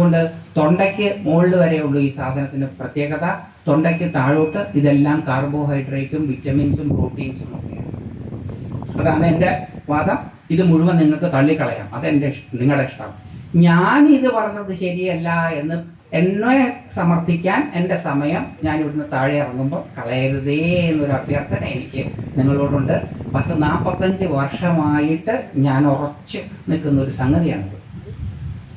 അതുകൊണ്ട് തൊണ്ടയ്ക്ക് മുകളിൽ വരെയുള്ളൂ ഈ സാധനത്തിന്റെ പ്രത്യേകത. തൊണ്ടയ്ക്ക് താഴോട്ട് ഇതെല്ലാം കാർബോഹൈഡ്രേറ്റും വിറ്റമിൻസും പ്രോട്ടീൻസും ഒക്കെയാണ്. അതാണ് എൻ്റെ വാദം. ഇത് മുഴുവൻ നിങ്ങൾക്ക് തള്ളിക്കളയാം, നിങ്ങളുടെ ഇഷ്ടം. ഞാൻ ഇത് പറഞ്ഞത് ശരിയല്ല എന്ന് എന്നെ സമർത്ഥിക്കാൻ എൻ്റെ സമയം ഞാൻ ഇവിടുന്ന് താഴെ ഇറങ്ങുമ്പോൾ കളയരുതേ എന്നൊരു അഭ്യർത്ഥന എനിക്ക് നിങ്ങളോടുണ്ട്. 40-45 വർഷമായിട്ട് ഞാൻ ഉറച്ച് നിൽക്കുന്ന ഒരു സംഗതിയാണിത്.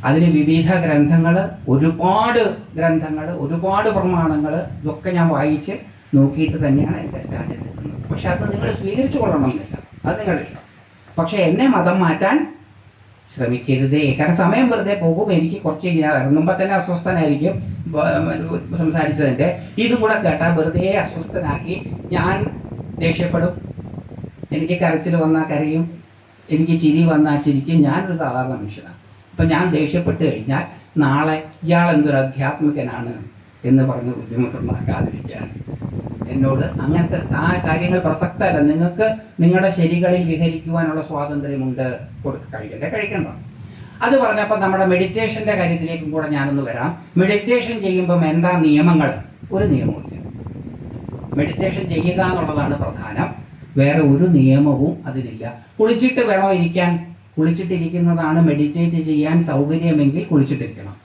അതിന് വിവിധ ഗ്രന്ഥങ്ങൾ, ഒരുപാട് ഗ്രന്ഥങ്ങൾ, ഒരുപാട് പ്രമാണങ്ങൾ, ഇതൊക്കെ ഞാൻ വായിച്ച് നോക്കിയിട്ട് തന്നെയാണ് എൻ്റെ സ്റ്റാൻഡിൽ നിൽക്കുന്നത്. പക്ഷെ അത് നിങ്ങൾ സ്വീകരിച്ചു കൊള്ളണമെന്നില്ല, അത് നിങ്ങളുടെ ഇഷ്ടം. പക്ഷെ എന്നെ മതം മാറ്റാൻ ശ്രമിക്കരുതേ. കാരണം സമയം വെറുതെ പോകും. എനിക്ക് കുറച്ച് ഇറങ്ങുമ്പോൾ തന്നെ അസ്വസ്ഥനായിരിക്കും സംസാരിച്ചതിൻ്റെ. ഇതും കൂടെ കേട്ടാൽ വെറുതെ അസ്വസ്ഥനാക്കി ഞാൻ ദേഷ്യപ്പെടും. എനിക്ക് കരച്ചിൽ വന്നാൽ കരയും, എനിക്ക് ചിരി വന്നാൽ ചിരിക്കും. ഞാനൊരു സാധാരണ മനുഷ്യനാണ്. അപ്പം ഞാൻ ദേഷ്യപ്പെട്ട് കഴിഞ്ഞാൽ നാളെ ഇയാൾ എന്തൊരു അധ്യാത്മികനാണ് എന്ന് പറഞ്ഞ് ബുദ്ധിമുട്ടുണ്ടാക്കാതിരിക്കാൻ എന്നോട് അങ്ങനത്തെ ആ കാര്യങ്ങൾ പ്രസക്തമല്ല. നിങ്ങൾക്ക് നിങ്ങളുടെ ശരികളിൽ വിഹരിക്കുവാനുള്ള സ്വാതന്ത്ര്യമുണ്ട്. കഴിക്കണ്ട. അത് പറഞ്ഞപ്പോൾ നമ്മുടെ മെഡിറ്റേഷൻ്റെ കാര്യത്തിലേക്കും കൂടെ ഞാനൊന്ന് വരാം. മെഡിറ്റേഷൻ ചെയ്യുമ്പം എന്താ നിയമങ്ങൾ? ഒരു നിയമവുമില്ല. മെഡിറ്റേഷൻ ചെയ്യുക എന്നുള്ളതാണ് പ്രധാനം. വേറെ ഒരു നിയമവും അതിനില്ല. കുളിച്ചിട്ട് വേണോ ഇരിക്കാൻ? കുളിച്ചിട്ടിരിക്കുന്നതാണ് മെഡിറ്റേറ്റ് ചെയ്യാൻ സൗകര്യമെങ്കിൽ കുളിച്ചിട്ടിരിക്കണം.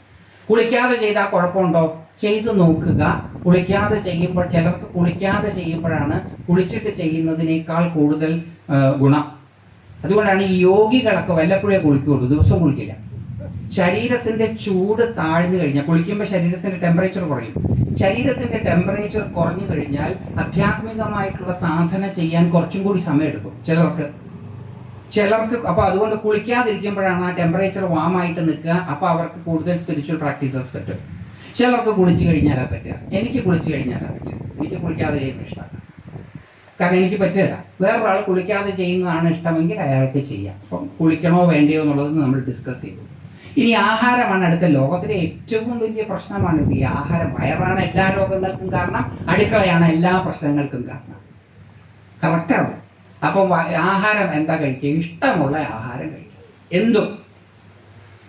കുളിക്കാതെ ചെയ്താൽ കുഴപ്പമുണ്ടോ? ചെയ്തു നോക്കുക. കുളിക്കാതെ ചെയ്യുമ്പോൾ, ചിലർക്ക് കുളിക്കാതെ ചെയ്യുമ്പോഴാണ് കുളിച്ചിട്ട് ചെയ്യുന്നതിനേക്കാൾ കൂടുതൽ ഗുണം. അതുകൊണ്ടാണ് ഈ യോഗികളൊക്കെ വല്ലപ്പോഴേ കുളിക്കുള്ളൂ, ദിവസം കുളിക്കില്ല. ശരീരത്തിന്റെ ചൂട് താഴ്ന്നു കഴിഞ്ഞാൽ, കുളിക്കുമ്പോൾ ശരീരത്തിന്റെ ടെമ്പറേച്ചർ കുറയും. ശരീരത്തിന്റെ ടെമ്പറേച്ചർ കുറഞ്ഞു കഴിഞ്ഞാൽ ആധ്യാത്മികമായിട്ടുള്ള സാധന ചെയ്യാൻ കുറച്ചും കൂടി സമയമെടുക്കും ചിലർക്ക്. അപ്പോൾ അതുകൊണ്ട് കുളിക്കാതിരിക്കുമ്പോഴാണ് ആ ടെമ്പറേച്ചർ വാമായിട്ട് നിൽക്കുക. അപ്പോൾ അവർക്ക് കൂടുതൽ സ്പിരിച്വൽ പ്രാക്ടീസസ് പറ്റും. ചിലർക്ക് കുളിച്ചു കഴിഞ്ഞാലാ പറ്റുക. എനിക്ക് കുളിച്ചു കഴിഞ്ഞാലാ പറ്റുക. എനിക്ക് കുളിക്കാതെ ചെയ്യുന്ന ഇഷ്ടമാണ്. കാരണം എനിക്ക് പറ്റില്ല. വേറൊരാൾ കുളിക്കാതെ ചെയ്യുന്നതാണ് ഇഷ്ടമെങ്കിൽ അയാൾക്ക് ചെയ്യാം. അപ്പം കുളിക്കണോ വേണ്ടയോ എന്നുള്ളത് നമ്മൾ ഡിസ്കസ് ചെയ്തു. ഇനി ആഹാരമാണ് അടുത്ത. ലോകത്തിലെ ഏറ്റവും വലിയ പ്രശ്നമാണിത്. ഈ ആഹാരം. വയറാണ് എല്ലാ രോഗങ്ങൾക്കും കാരണം, അടുക്കളയാണ് എല്ലാ പ്രശ്നങ്ങൾക്കും കാരണം. കറക്റ്റാണ്. അപ്പോൾ ആഹാരം എന്താ കഴിക്കുക? ഇഷ്ടമുള്ള ആഹാരം കഴിക്കുക. എന്തും.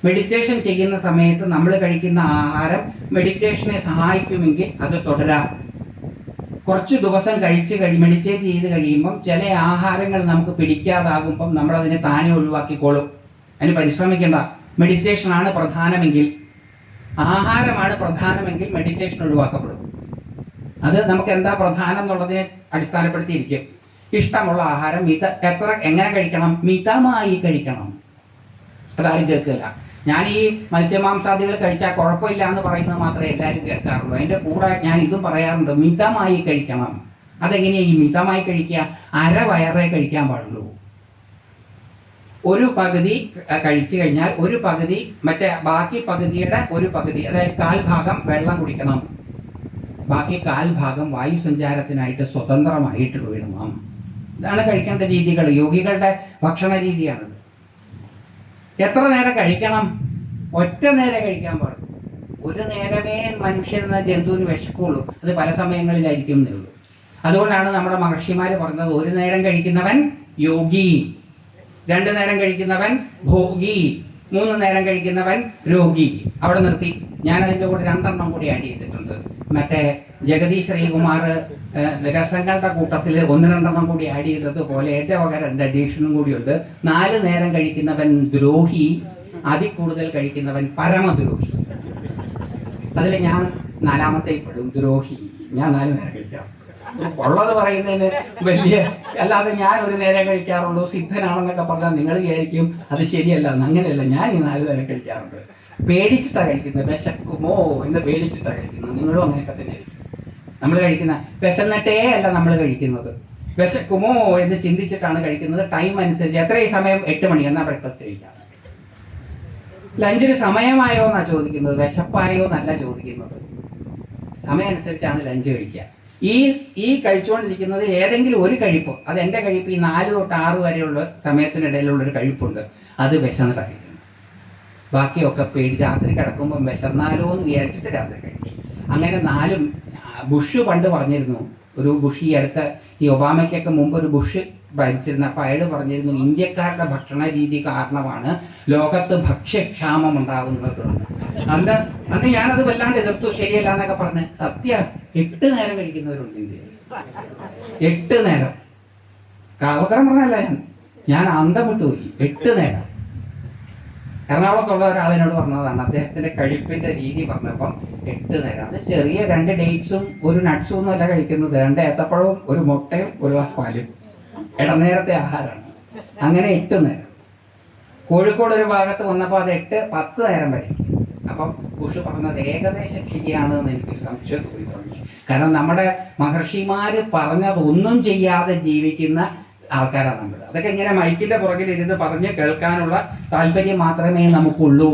മെഡിറ്റേഷൻ ചെയ്യുന്ന സമയത്ത് നമ്മൾ കഴിക്കുന്ന ആഹാരം മെഡിറ്റേഷനെ സഹായിക്കുമെങ്കിൽ അത് തുടരാം. കുറച്ച് ദിവസം മെഡിറ്റേറ്റ് ചെയ്ത് കഴിയുമ്പം ചില ആഹാരങ്ങൾ നമുക്ക് പിടിക്കാതാകുമ്പം നമ്മളതിനെ താനെ ഒഴിവാക്കിക്കോളും. അതിന് പരിശ്രമിക്കേണ്ട. മെഡിറ്റേഷനാണ് പ്രധാനമെങ്കിൽ, ആഹാരമാണ് പ്രധാനമെങ്കിൽ മെഡിറ്റേഷൻ ഒഴിവാക്കപ്പെടും. അത് നമുക്ക് എന്താ പ്രധാനം എന്നുള്ളതിനെ അടിസ്ഥാനപ്പെടുത്തിയിരിക്കും. ഇഷ്ടമുള്ള ആഹാരം എങ്ങനെ കഴിക്കണം? മിതമായി കഴിക്കണം. അതാരും കേൾക്കില്ല. ഞാൻ ഈ മത്സ്യമാംസാദികൾ കഴിച്ചാൽ കുഴപ്പമില്ല എന്ന് പറയുന്നത് മാത്രമേ എല്ലാവരും കേൾക്കാറുള്ളൂ. അതിൻ്റെ കൂടെ ഞാൻ ഇതും പറയാറുണ്ട്, മിതമായി കഴിക്കണം. അതെങ്ങനെയാണ് ഈ മിതമായി കഴിക്കുക? അരവയറേ കഴിക്കാൻ പാടുള്ളൂ. ഒരു പകുതി കഴിച്ചു കഴിഞ്ഞാൽ ഒരു പകുതി, ബാക്കി പകുതിയുടെ ഒരു പകുതി, അതായത് 1/4 ഭാഗം വെള്ളം കുടിക്കണം. ബാക്കി 1/4 ഭാഗം വായു സഞ്ചാരത്തിനായിട്ട് സ്വതന്ത്രമായിട്ട് വിടണം. ഇതാണ് കഴിക്കേണ്ട രീതികൾ. യോഗികളുടെ ഭക്ഷണ രീതിയാണിത്. എത്ര നേരം കഴിക്കണം? ഒറ്റ നേരം കഴിക്കാൻ പാടുള്ളൂ. ഒരു നേരമേ മനുഷ്യനെന്ന ജന്തുവിന് വിശക്കുള്ളൂ. അത് പല സമയങ്ങളിലായിരിക്കും എന്നേ ഉള്ളൂ. അതുകൊണ്ടാണ് നമ്മുടെ മഹർഷിമാർ പറഞ്ഞത്, ഒരു നേരം കഴിക്കുന്നവൻ യോഗി, 2 നേരം കഴിക്കുന്നവൻ ഭോഗി, 3 നേരം കഴിക്കുന്നവൻ രോഗി. അവിടെ നിർത്തി. ഞാൻ അതിൻ്റെ കൂടെ 2 കൂടി ആഡ് ചെയ്തിട്ടുണ്ട്. മറ്റേ ജഗദീഷ് ശ്രീകുമാർ രസങ്ങളുടെ കൂട്ടത്തിൽ 1-2 കൂടി ആഡ് ചെയ്തതുപോലെ എൻ്റെ വക 2 അഡീഷനും കൂടിയുണ്ട്. 4 നേരം കഴിക്കുന്നവൻ ദ്രോഹി, അതിൽ കൂടുതൽ കഴിക്കുന്നവൻ പരമദ്രോഹി. അതിൽ ഞാൻ 4ാമത്തെ പെടും, ദ്രോഹി. ഞാൻ 4 നേരം കഴിക്കാം. ഉള്ളത് പറയുന്നതിന് വലിയ, അല്ലാതെ ഞാൻ 1 നേരം കഴിക്കാറുള്ളൂ സിദ്ധനാണെന്നൊക്കെ പറഞ്ഞാൽ നിങ്ങൾ വിചാരിക്കും അത് ശരിയല്ല. അങ്ങനെയല്ല, ഞാൻ ഈ 4 നേരം കഴിക്കാറുണ്ട്. പേടിച്ചിട്ടാണ് കഴിക്കുന്നത്. വിശക്കുമോ എന്ന് പേടിച്ചിട്ടാണ് കഴിക്കുന്നത്. നിങ്ങളും അങ്ങനെയൊക്കെ തന്നെ ആയിരിക്കും. നമ്മൾ കഴിക്കുന്ന വിശന്നിട്ടേ അല്ല നമ്മൾ കഴിക്കുന്നത്, വിശക്കുമോ എന്ന് ചിന്തിച്ചിട്ടാണ് കഴിക്കുന്നത്. ടൈം അനുസരിച്ച്. എത്രയും സമയം? 8 മണി എന്നാ ബ്രേക്ക്ഫാസ്റ്റ് കഴിക്കാം. ലഞ്ചിന് സമയമായോ എന്നാ ചോദിക്കുന്നത്, വിശപ്പായോ എന്നല്ല ചോദിക്കുന്നത്. സമയം അനുസരിച്ചാണ് ലഞ്ച് കഴിക്കുക. ഈ കഴിച്ചുകൊണ്ടിരിക്കുന്നത് ഏതെങ്കിലും ഒരു കഴിപ്പ്, അത് എൻ്റെ കഴിപ്പ്, ഈ 4 തൊട്ട് 6 വരെയുള്ള സമയത്തിനിടയിലുള്ളൊരു കഴിപ്പുണ്ട്, അത് വിശന്നിട്ട് കഴിക്കും. ബാക്കിയൊക്കെ രാത്രി കിടക്കുമ്പം വിശന്നാലോ എന്ന് വിചാരിച്ചിട്ട് രാത്രി കഴിക്കും. അങ്ങനെ 4. ബുഷ് പണ്ട് പറഞ്ഞിരുന്നു, ഒരു ബുഷ് ഈ അടുത്ത, ഈ ഒബാമയ്ക്കൊക്കെ മുമ്പ് ഒരു ബുഷ് ഭരിച്ചിരുന്ന, അപ്പോൾ അയാൾ പറഞ്ഞിരുന്നു, ഇന്ത്യക്കാരുടെ ഭക്ഷണ രീതി കാരണമാണ് ലോകത്ത് ഭക്ഷ്യക്ഷാമം ഉണ്ടാകുന്നത്. അന്ന് അന്ന് ഞാനത് വല്ലാണ്ട് എതിർത്തു, ശരിയല്ല എന്നൊക്കെ പറഞ്ഞ്. സത്യ 8 നേരം കഴിക്കുന്നവരുണ്ട് ഇന്ത്യയിൽ. 8 നേരം. കള്ളത്തരം പറഞ്ഞല്ല, ഞാൻ അന്തം വിട്ടുപോയി. 8 നേരം. എറണാകുളത്തുള്ള ഒരാളിനോട് പറഞ്ഞതാണ്, അദ്ദേഹത്തിന്റെ കഴിപ്പിന്റെ രീതി പറഞ്ഞപ്പം 8 നേരം. അത് ചെറിയ 2 ഡേറ്റ്സും 1 നട്ട്സും ഒന്നും അല്ല കഴിക്കുന്നത്, 2 ഏത്തപ്പഴവും 1 മുട്ടയും 1 ഗ്ലാസ് പാലും. ഇടനേരത്തെ ആഹാരമാണ്. അങ്ങനെ 8 നേരം. കോഴിക്കോട് ഒരു ഭാഗത്ത് വന്നപ്പോൾ അത് 8-10 നേരം വരെ. അപ്പം ബുഷ് പറഞ്ഞത് ഏകദേശം ശരിയാണെന്ന് എനിക്കൊരു സംശയം തോന്നി തുടങ്ങി. കാരണം നമ്മുടെ മഹർഷിമാര് പറഞ്ഞതൊന്നും ചെയ്യാതെ ജീവിക്കുന്ന ആൾക്കാരാണ് നമ്മൾ. അതൊക്കെ ഇങ്ങനെ മൈക്കിന്റെ പുറകിലിരുന്ന് പറഞ്ഞ് കേൾക്കാനുള്ള താല്പര്യം മാത്രമേ നമുക്കുള്ളൂ.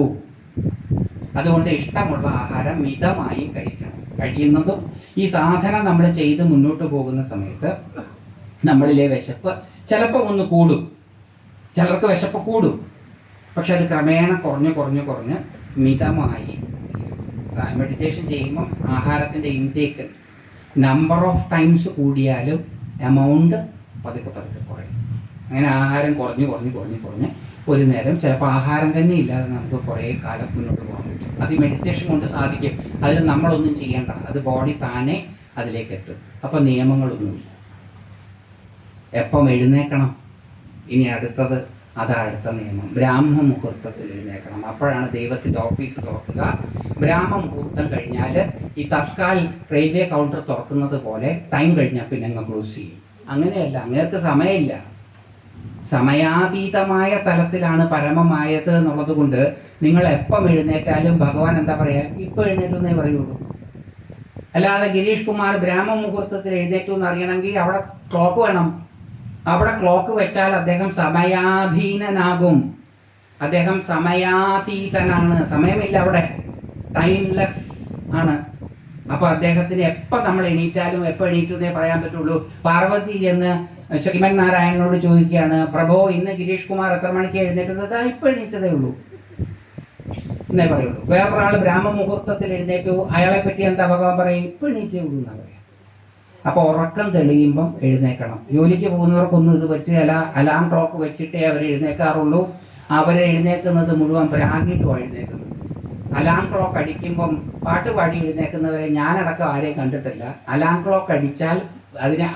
അതുകൊണ്ട് ഇഷ്ടമുള്ള ആഹാരം മിതമായി കഴിക്കണം. കഴിയുന്നതും ഈ സാധന നമ്മൾ ചെയ്ത് മുന്നോട്ട് പോകുന്ന സമയത്ത് നമ്മളിലെ വിശപ്പ് ചിലപ്പോൾ ഒന്ന് കൂടും, ചിലർക്ക് വിശപ്പ് കൂടും. പക്ഷെ അത് ക്രമേണ കുറഞ്ഞ് മിതമായി. മെഡിറ്റേഷൻ ചെയ്യുമ്പം ആഹാരത്തിൻ്റെ ഇൻടേക്ക് നമ്പർ ഓഫ് ടൈംസ് കൂടിയാലും എമൗണ്ട് പതുക്കെ കുറയും. അങ്ങനെ ആഹാരം കുറഞ്ഞ് ഒരു നേരം ചിലപ്പോൾ ആഹാരം തന്നെ ഇല്ലാതെ നമുക്ക് കുറേ കാലം മുന്നോട്ട് പോകാൻ പറ്റും. അത് ഈ മെഡിറ്റേഷൻ കൊണ്ട് സാധിക്കും. അതിൽ നമ്മളൊന്നും ചെയ്യേണ്ട, അത് ബോഡി താനെ അതിലേക്ക് എത്തും. അപ്പം നിയമങ്ങളൊന്നുമില്ല. എപ്പം എഴുന്നേക്കണം, ഇനി അടുത്തത് അതാ അടുത്ത നിയമം. ബ്രാഹ്മ മുഹൂർത്തത്തിൽ എഴുന്നേക്കണം. അപ്പോഴാണ് ദൈവത്തിൻ്റെ ഓഫീസ് തുറക്കുക. ബ്രാഹ്മ മുഹൂർത്തം കഴിഞ്ഞാൽ ഈ തത്കാൽ റെയിൽവേ കൗണ്ടർ തുറക്കുന്നത് പോലെ ടൈം കഴിഞ്ഞാൽ പിന്നെ അങ്ങ് ക്ലോസ് ചെയ്യും. അങ്ങനെയല്ല, അങ്ങനത്തെ സമയമില്ല. സമയാതീതമായ തലത്തിലാണ് പരമമായത് എന്നുള്ളത് കൊണ്ട് നിങ്ങൾ എപ്പം എഴുന്നേറ്റാലും ഭഗവാൻ എന്താ പറയാ, ഇപ്പം എഴുന്നേറ്റു എന്നേ പറയുള്ളൂ. അല്ലാതെ ഗിരീഷ് കുമാർ ബ്രാഹ്മ മുഹൂർത്തത്തിൽ എഴുന്നേറ്റു എന്ന് അറിയണമെങ്കിൽ അവിടെ ക്ലോക്ക് വേണം. അവിടെ ക്ലോക്ക് വെച്ചാൽ അദ്ദേഹം സമയാധീനനാകും. അദ്ദേഹം സമയാതീതനാണ്. സമയമില്ല അവിടെ, ടൈംലെസ് ആണ്. അപ്പൊ അദ്ദേഹത്തിന് എപ്പോൾ നമ്മൾ എണീറ്റാലും എപ്പോൾ എണീറ്റു എന്നേ പറയാൻ പറ്റുള്ളൂ. പാർവതി എന്ന് ശ്രീമൻ നാരായണനോട് ചോദിക്കുകയാണ്, പ്രഭോ ഇന്ന് ഗിരീഷ് കുമാർ എത്ര മണിക്ക് എഴുന്നേറ്റത്? ഇപ്പൊ എണീറ്റതേ ഉള്ളൂ എന്നേ പറയുള്ളൂ. വേറൊരാൾ ബ്രാഹ്മ മുഹൂർത്തത്തിൽ എഴുന്നേറ്റു, അയാളെ പറ്റി എന്താ ഭഗവാൻ പറയും? ഇപ്പൊ എണീറ്റേ ഉള്ളൂ എന്നാ പറയാം. അപ്പൊ ഉറക്കം തെളിയുമ്പം എഴുന്നേക്കണം. ജോലിക്ക് പോകുന്നവർക്കൊന്നും ഇത് പറ്റുകയല്ല. അലാം ക്ലോക്ക് വെച്ചിട്ടേ അവർ എഴുന്നേക്കാറുള്ളൂ. അവരെ എഴുന്നേക്കുന്നത് മുഴുവൻ പ്രാഗിട്ടുമാണ് എഴുന്നേക്കുന്നത്. അലാം ക്ലോക്ക് അടിക്കുമ്പം പാട്ട് പാടി എഴുന്നേക്കുന്നവരെ ഞാനടക്കം ആരെയും കണ്ടിട്ടില്ല. അലാം ക്ലോക്ക് അടിച്ചാൽ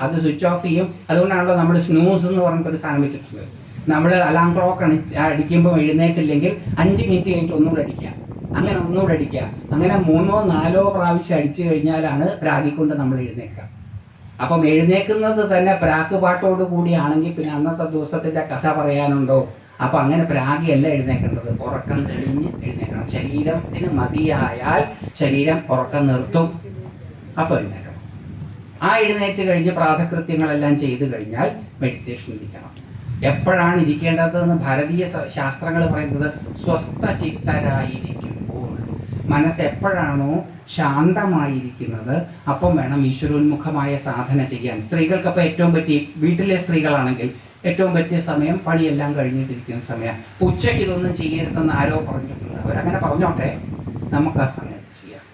അത് സ്വിച്ച് ഓഫ് ചെയ്യും. അതുകൊണ്ടാണല്ലോ നമ്മൾ സ്നൂസ് എന്ന് പറഞ്ഞിട്ടൊരു സാധനം വെച്ചിട്ടുള്ളത്. നമ്മൾ അലാം ക്ലോക്ക് അടിക്കുമ്പോൾ എഴുന്നേറ്റില്ലെങ്കിൽ 5 മിനിറ്റ് കഴിഞ്ഞിട്ട് ഒന്നുകൂടെ അടിക്കുക, അങ്ങനെ ഒന്നുകൂടെ അടിക്കുക, അങ്ങനെ 3-4 പ്രാവശ്യം അടിച്ചു കഴിഞ്ഞാലാണ് പ്രാഗിക്കൊണ്ട് നമ്മൾ എഴുന്നേക്കുക. അപ്പം എഴുന്നേക്കുന്നത് തന്നെ പ്രാക്ക് പാട്ടോട് കൂടിയാണെങ്കിൽ പിന്നെ അന്നത്തെ ദിവസത്തിന്റെ കഥ പറയാനുണ്ടോ? അപ്പൊ അങ്ങനെ പ്രാഗിയല്ല എഴുന്നേക്കേണ്ടത്, ഉറക്കം തെളിഞ്ഞ് എഴുന്നേക്കണം. ശരീരത്തിന് മതിയായാൽ ശരീരം ഉറക്കം നിർത്തും, അപ്പൊ എഴുന്നേക്കണം. ആ എഴുന്നേറ്റ് കഴിഞ്ഞ് പ്രാതകൃത്യങ്ങളെല്ലാം ചെയ്തു കഴിഞ്ഞാൽ മെഡിറ്റേഷൻ ഇരിക്കണം. എപ്പോഴാണ് ഇരിക്കേണ്ടതെന്ന് ഭാരതീയ ശാസ്ത്രങ്ങൾ പറയുന്നത് സ്വസ്ഥ ചിത്തരായിരിക്കുമ്പോൾ. മനസ്സ് എപ്പോഴാണോ ശാന്തമായിരിക്കുന്നത് അപ്പം വേണം ഈശ്വരോന്മുഖമായ സാധന ചെയ്യാൻ. സ്ത്രീകൾക്കപ്പോൾ ഏറ്റവും പറ്റിയ, വീട്ടിലെ സ്ത്രീകളാണെങ്കിൽ ഏറ്റവും പറ്റിയ സമയം പണിയെല്ലാം കഴിഞ്ഞിട്ടിരിക്കുന്ന സമയം. ഉച്ചയ്ക്ക് ഇതൊന്നും ചെയ്യരുതെന്ന് ആരോ പറഞ്ഞിട്ടുണ്ട്. അവരങ്ങനെ പറഞ്ഞോട്ടെ, നമുക്ക് ആ സമയത്ത് ചെയ്യാം.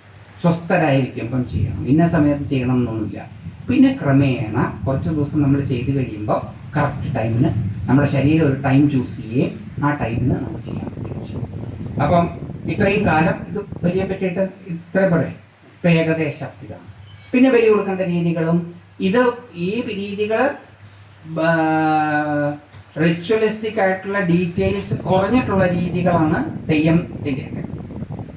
സ്വസ്ഥരായിരിക്കുമ്പം ചെയ്യണം, ഇന്ന സമയത്ത് ചെയ്യണം എന്നൊന്നുമില്ല. പിന്നെ ക്രമേണ കുറച്ച് ദിവസം നമ്മൾ ചെയ്ത് കഴിയുമ്പോൾ കറക്റ്റ് ടൈമിന് നമ്മുടെ ശരീരം ഒരു ടൈം ചൂസ് ചെയ്യുകയും ആ ടൈമിന് നമ്മൾ ചെയ്യാൻ പറ്റും. അപ്പം ഇത്രയും കാലം ഇത് ബലിയെ പറ്റിയിട്ട് ഇത്ര പറയാം. ഇപ്പം ഏകദേശം ഇതാണ്. പിന്നെ ബലി കൊടുക്കേണ്ട രീതികളും ഈ രീതികൾ റിച്വലിസ്റ്റിക് ആയിട്ടുള്ള ഡീറ്റെയിൽസ് കുറഞ്ഞിട്ടുള്ള രീതികളാണ് തെയ്യത്തിൻ്റെയൊക്കെ.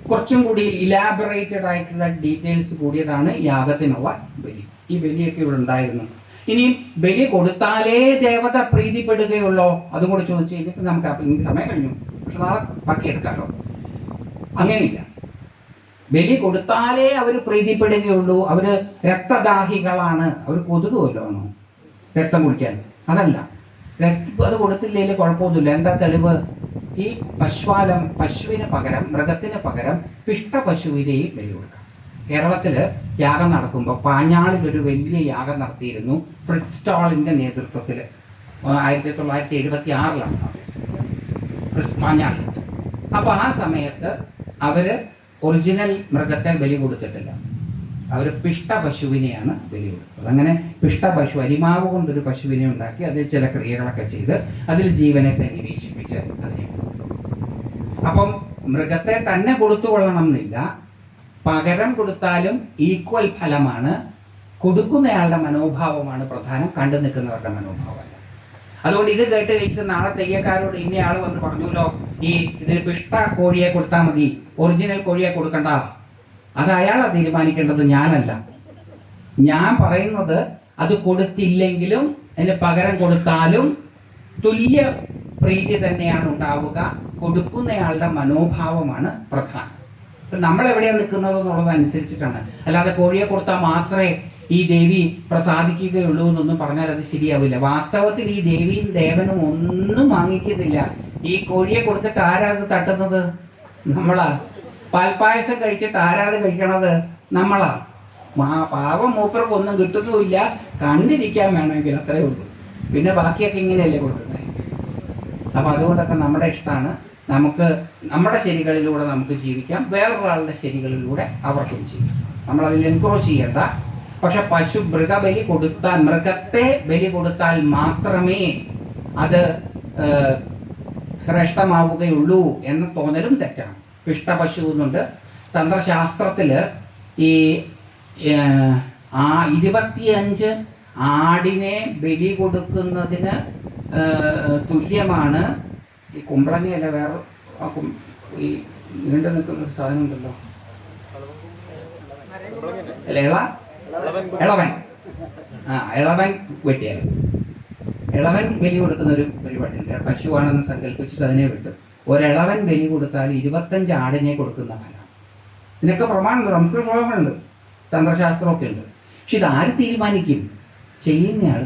കുറച്ചും കൂടി ഇലാബറേറ്റഡ് ആയിട്ടുള്ള ഡീറ്റെയിൽസ് കൂടിയതാണ് യാഗത്തിനുള്ള ബലി. ഈ ബലിയൊക്കെ ഇവിടെ ഉണ്ടായിരുന്നു. ഇനിയും ബലി കൊടുത്താലേ ദേവത പ്രീതിപ്പെടുകയുള്ളോ? അതും കൂടെ ചോദിച്ചു കഴിഞ്ഞിട്ട് നമുക്ക് ഇനി സമയം കഴിഞ്ഞു, പക്ഷെ നാളെ ബാക്കിയെടുക്കാമല്ലോ. അങ്ങനെയില്ല. ബലി കൊടുത്താലേ അവർ പ്രീതിപ്പെടുകയുള്ളൂ. അവര് രക്തദാഹികളാണ്, അവർ കൊതുക് വല്ലതാണോ രക്തം കുടിക്കാൻ? അതല്ല. അത് കൊടുത്തില്ലെങ്കിൽ കുഴപ്പമൊന്നുമില്ല. എന്താ തെളിവ്? ഈ പശുവിന് പകരം, മൃഗത്തിന് പകരം പിഷ്ടപശുവിനെയും ബലി കൊടുക്കാം. കേരളത്തില് യാഗം നടക്കുമ്പോൾ പാഞ്ഞാളിൽ ഒരു വലിയ യാഗം നടത്തിയിരുന്നു ഫ്രിഡ് സ്റ്റോളിന്റെ നേതൃത്വത്തിൽ. 1976 പാഞ്ഞാളി. അപ്പൊ ആ സമയത്ത് അവര് ഒറിജിനൽ മൃഗത്തെ ബലി കൊടുത്തിട്ടില്ല, അവർ പിഷ്ടപശുവിനെയാണ് ബലി കൊടുത്തത്. അങ്ങനെ പിഷ്ടപശു, അരിമാവ് കൊണ്ടൊരു പശുവിനെ ഉണ്ടാക്കി അതിൽ ചില ക്രിയകളൊക്കെ ചെയ്ത് അതിൽ ജീവനെ സന്നിവേശിപ്പിച്ച് അതിനെ. അപ്പം മൃഗത്തെ തന്നെ കൊടുത്തുകൊള്ളണം എന്നില്ല, പകരം കൊടുത്താലും ഈക്വൽ ഫലമാണ്. കൊടുക്കുന്നയാളുടെ മനോഭാവമാണ് പ്രധാനം, കണ്ടു നിൽക്കുന്നവരുടെ മനോഭാവമല്ല. അതുകൊണ്ട് ഇത് കേട്ട് കഴിച്ച് നാളെ തെയ്യക്കാരോട് ഇന്നയാൾ വന്ന് പറഞ്ഞല്ലോ, ഈ ഇതിന് പിഷ്ട കോഴിയെ കൊടുത്താൽ മതി, ഒറിജിനൽ കോഴിയെ കൊടുക്കണ്ട, അത് അയാളാണ് തീരുമാനിക്കേണ്ടത്, ഞാനല്ല. ഞാൻ പറയുന്നത് അത് കൊടുത്തില്ലെങ്കിലും അതിന് പകരം കൊടുത്താലും തുല്യ പ്രീതി തന്നെയാണ് ഉണ്ടാവുക. കൊടുക്കുന്നയാളുടെ മനോഭാവമാണ് പ്രധാനം. നമ്മൾ എവിടെയാണ് നിൽക്കുന്നത് എന്നുള്ളതനുസരിച്ചിട്ടാണ്. അല്ലാതെ കോഴിയെ കൊടുത്താൽ മാത്രമേ ഈ ദേവി പ്രസാദിക്കുകയുള്ളൂ എന്നൊന്നും പറഞ്ഞാൽ അത് ശരിയാവില്ല. വാസ്തവത്തിൽ ഈ ദേവിയും ദേവനും ഒന്നും വാങ്ങിക്കുന്നില്ല. ഈ കോഴിയെ കൊടുത്തിട്ട് ആരാത് തട്ടുന്നത്? നമ്മളാ. പാൽപ്പായസം കഴിച്ചിട്ട് ആരാത് കഴിക്കണത്? നമ്മളാ. പാവം മൂപ്പർക്ക് ഒന്നും കിട്ടുന്നുമില്ല, കണ്ടിരിക്കാൻ വേണമെങ്കിൽ അത്രേ ഉള്ളൂ. പിന്നെ ബാക്കിയൊക്കെ ഇങ്ങനെയല്ലേ കൊടുക്കുന്നത്. അപ്പം അതുകൊണ്ടൊക്കെ നമ്മുടെ ഇഷ്ടമാണ്. നമുക്ക് നമ്മുടെ ശരികളിലൂടെ നമുക്ക് ജീവിക്കാം, വേറൊരാളുടെ ശരികളിലൂടെ അവർക്കും ജീവിക്കാം. നമ്മളതിൽ എൻക്രോച്ച് ചെയ്യണ്ട. പക്ഷെ മൃഗബലി കൊടുത്താൽ, മൃഗത്തെ ബലി കൊടുത്താൽ മാത്രമേ അത് ശ്രേഷ്ഠമാവുകയുള്ളൂ എന്ന തോന്നലും തെറ്റാണ്. പിഷ്ടപശു എന്നുണ്ട് തന്ത്രശാസ്ത്രത്തിൽ. ഈ 25 ആടിനെ ബലി കൊടുക്കുന്നതിന് തുല്യമാണ് ഈ കുമ്പളങ്ങയല്ല, വേറെ ഈ നീണ്ടു നിൽക്കുന്ന ഒരു സാധനം ഉണ്ടല്ലോ, ഇളവൻ. ഇളവൻ വെട്ടിയാൽ ഇളവൻ ബലി കൊടുക്കുന്ന ഒരു പരിപാടിയുണ്ട്. പശുവാണെന്ന് സങ്കല്പിച്ചിട്ട് അതിനെ വിട്ടു ഒരിളവൻ ബലി കൊടുത്താൽ 25 ആടിനെ കൊടുക്കുന്ന ഫലം. ഇതിനൊക്കെ പ്രമാണമുണ്ട്, സംസ്കൃത ശ്ലോകങ്ങളുണ്ട്, തന്ത്രശാസ്ത്രമൊക്കെ ഉണ്ട്. പക്ഷെ ഇതാര് തീരുമാനിക്കും? ചെയ്യുന്നയാൾ.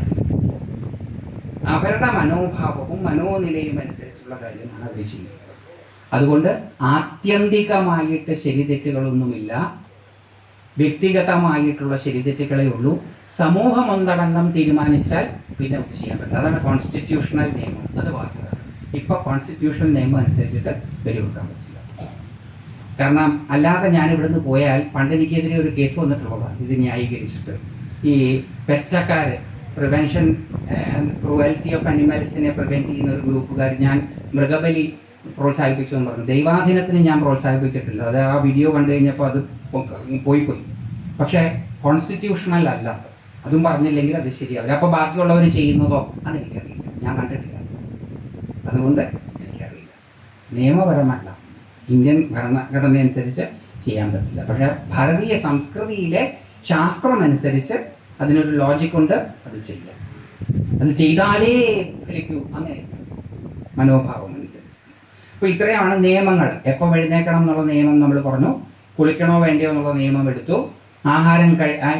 അവരുടെ മനോഭാവവും മനോനിലയും അനുസരിച്ചുള്ള കാര്യമാണ് അവർ ചെയ്യുന്നത്. അതുകൊണ്ട് ആത്യന്തികമായിട്ട് ശരിതെറ്റുകളൊന്നുമില്ല, വ്യക്തിഗതമായിട്ടുള്ള ശരിതെറ്റുകളേ ഉള്ളൂ. സമൂഹം ഒന്നടങ്കം തീരുമാനിച്ചാൽ പിന്നെ ഒന്നും ചെയ്യാൻ പറ്റില്ല. അതാണ് കോൺസ്റ്റിറ്റ്യൂഷണൽ നിയമം. അത് വാർത്ത ഇപ്പൊ കോൺസ്റ്റിറ്റ്യൂഷണൽ നിയമം അനുസരിച്ചിട്ട് ബലി കൊടുക്കാൻ പറ്റില്ല. കാരണം അല്ലാതെ ഞാൻ ഇവിടുന്ന് പോയാൽ, പണ്ട് എനിക്കെതിരെ ഒരു കേസ് വന്നിട്ടുള്ളതാണ് ഇത് ന്യായീകരിച്ചിട്ട്. ഈ പെറ്റക്കാര് പ്രിവെൻഷൻ ക്രൂവൽറ്റി ഓഫ് അനിമൽസിനെ പ്രിവെന്റ് ചെയ്യുന്ന ഒരു ഗ്രൂപ്പുകാർ ഞാൻ മൃഗബലി പ്രോത്സാഹിപ്പിച്ചു എന്ന് പറഞ്ഞു. ദൈവാധീനത്തിന് ഞാൻ പ്രോത്സാഹിപ്പിച്ചിട്ടില്ല. അത് ആ വീഡിയോ കണ്ടു കഴിഞ്ഞപ്പോൾ അത് പോയി. പക്ഷേ കോൺസ്റ്റിറ്റ്യൂഷണൽ അല്ലാത്ത അതും പറഞ്ഞില്ലെങ്കിൽ അത് ശരിയാവില്ല. അപ്പോൾ ബാക്കിയുള്ളവർ ചെയ്യുന്നതോ അതെനിക്കറിയില്ല, ഞാൻ കണ്ടിട്ടില്ല. അതുകൊണ്ട് എനിക്കറിയില്ല. നിയമപരമല്ല, ഇന്ത്യൻ ഭരണഘടന അനുസരിച്ച് ചെയ്യാൻ പറ്റില്ല. പക്ഷെ ഭാരതീയ സംസ്കൃതിയിലെ ശാസ്ത്രമനുസരിച്ച് അതിനൊരു ലോജിക്കുണ്ട്, അത് ചെയ്യാം. അത് ചെയ്താലേ ഫലിക്കൂ, അങ്ങനെ മനോഭാവം അനുസരിച്ച്. അപ്പോൾ ഇത്രയാണ് നിയമങ്ങൾ. എപ്പോൾ എഴുന്നേക്കണം എന്നുള്ള നിയമം നമ്മൾ പറഞ്ഞു, കുളിക്കണോ വേണ്ടിയോ എന്നുള്ള നിയമം എടുത്തു. ആഹാരം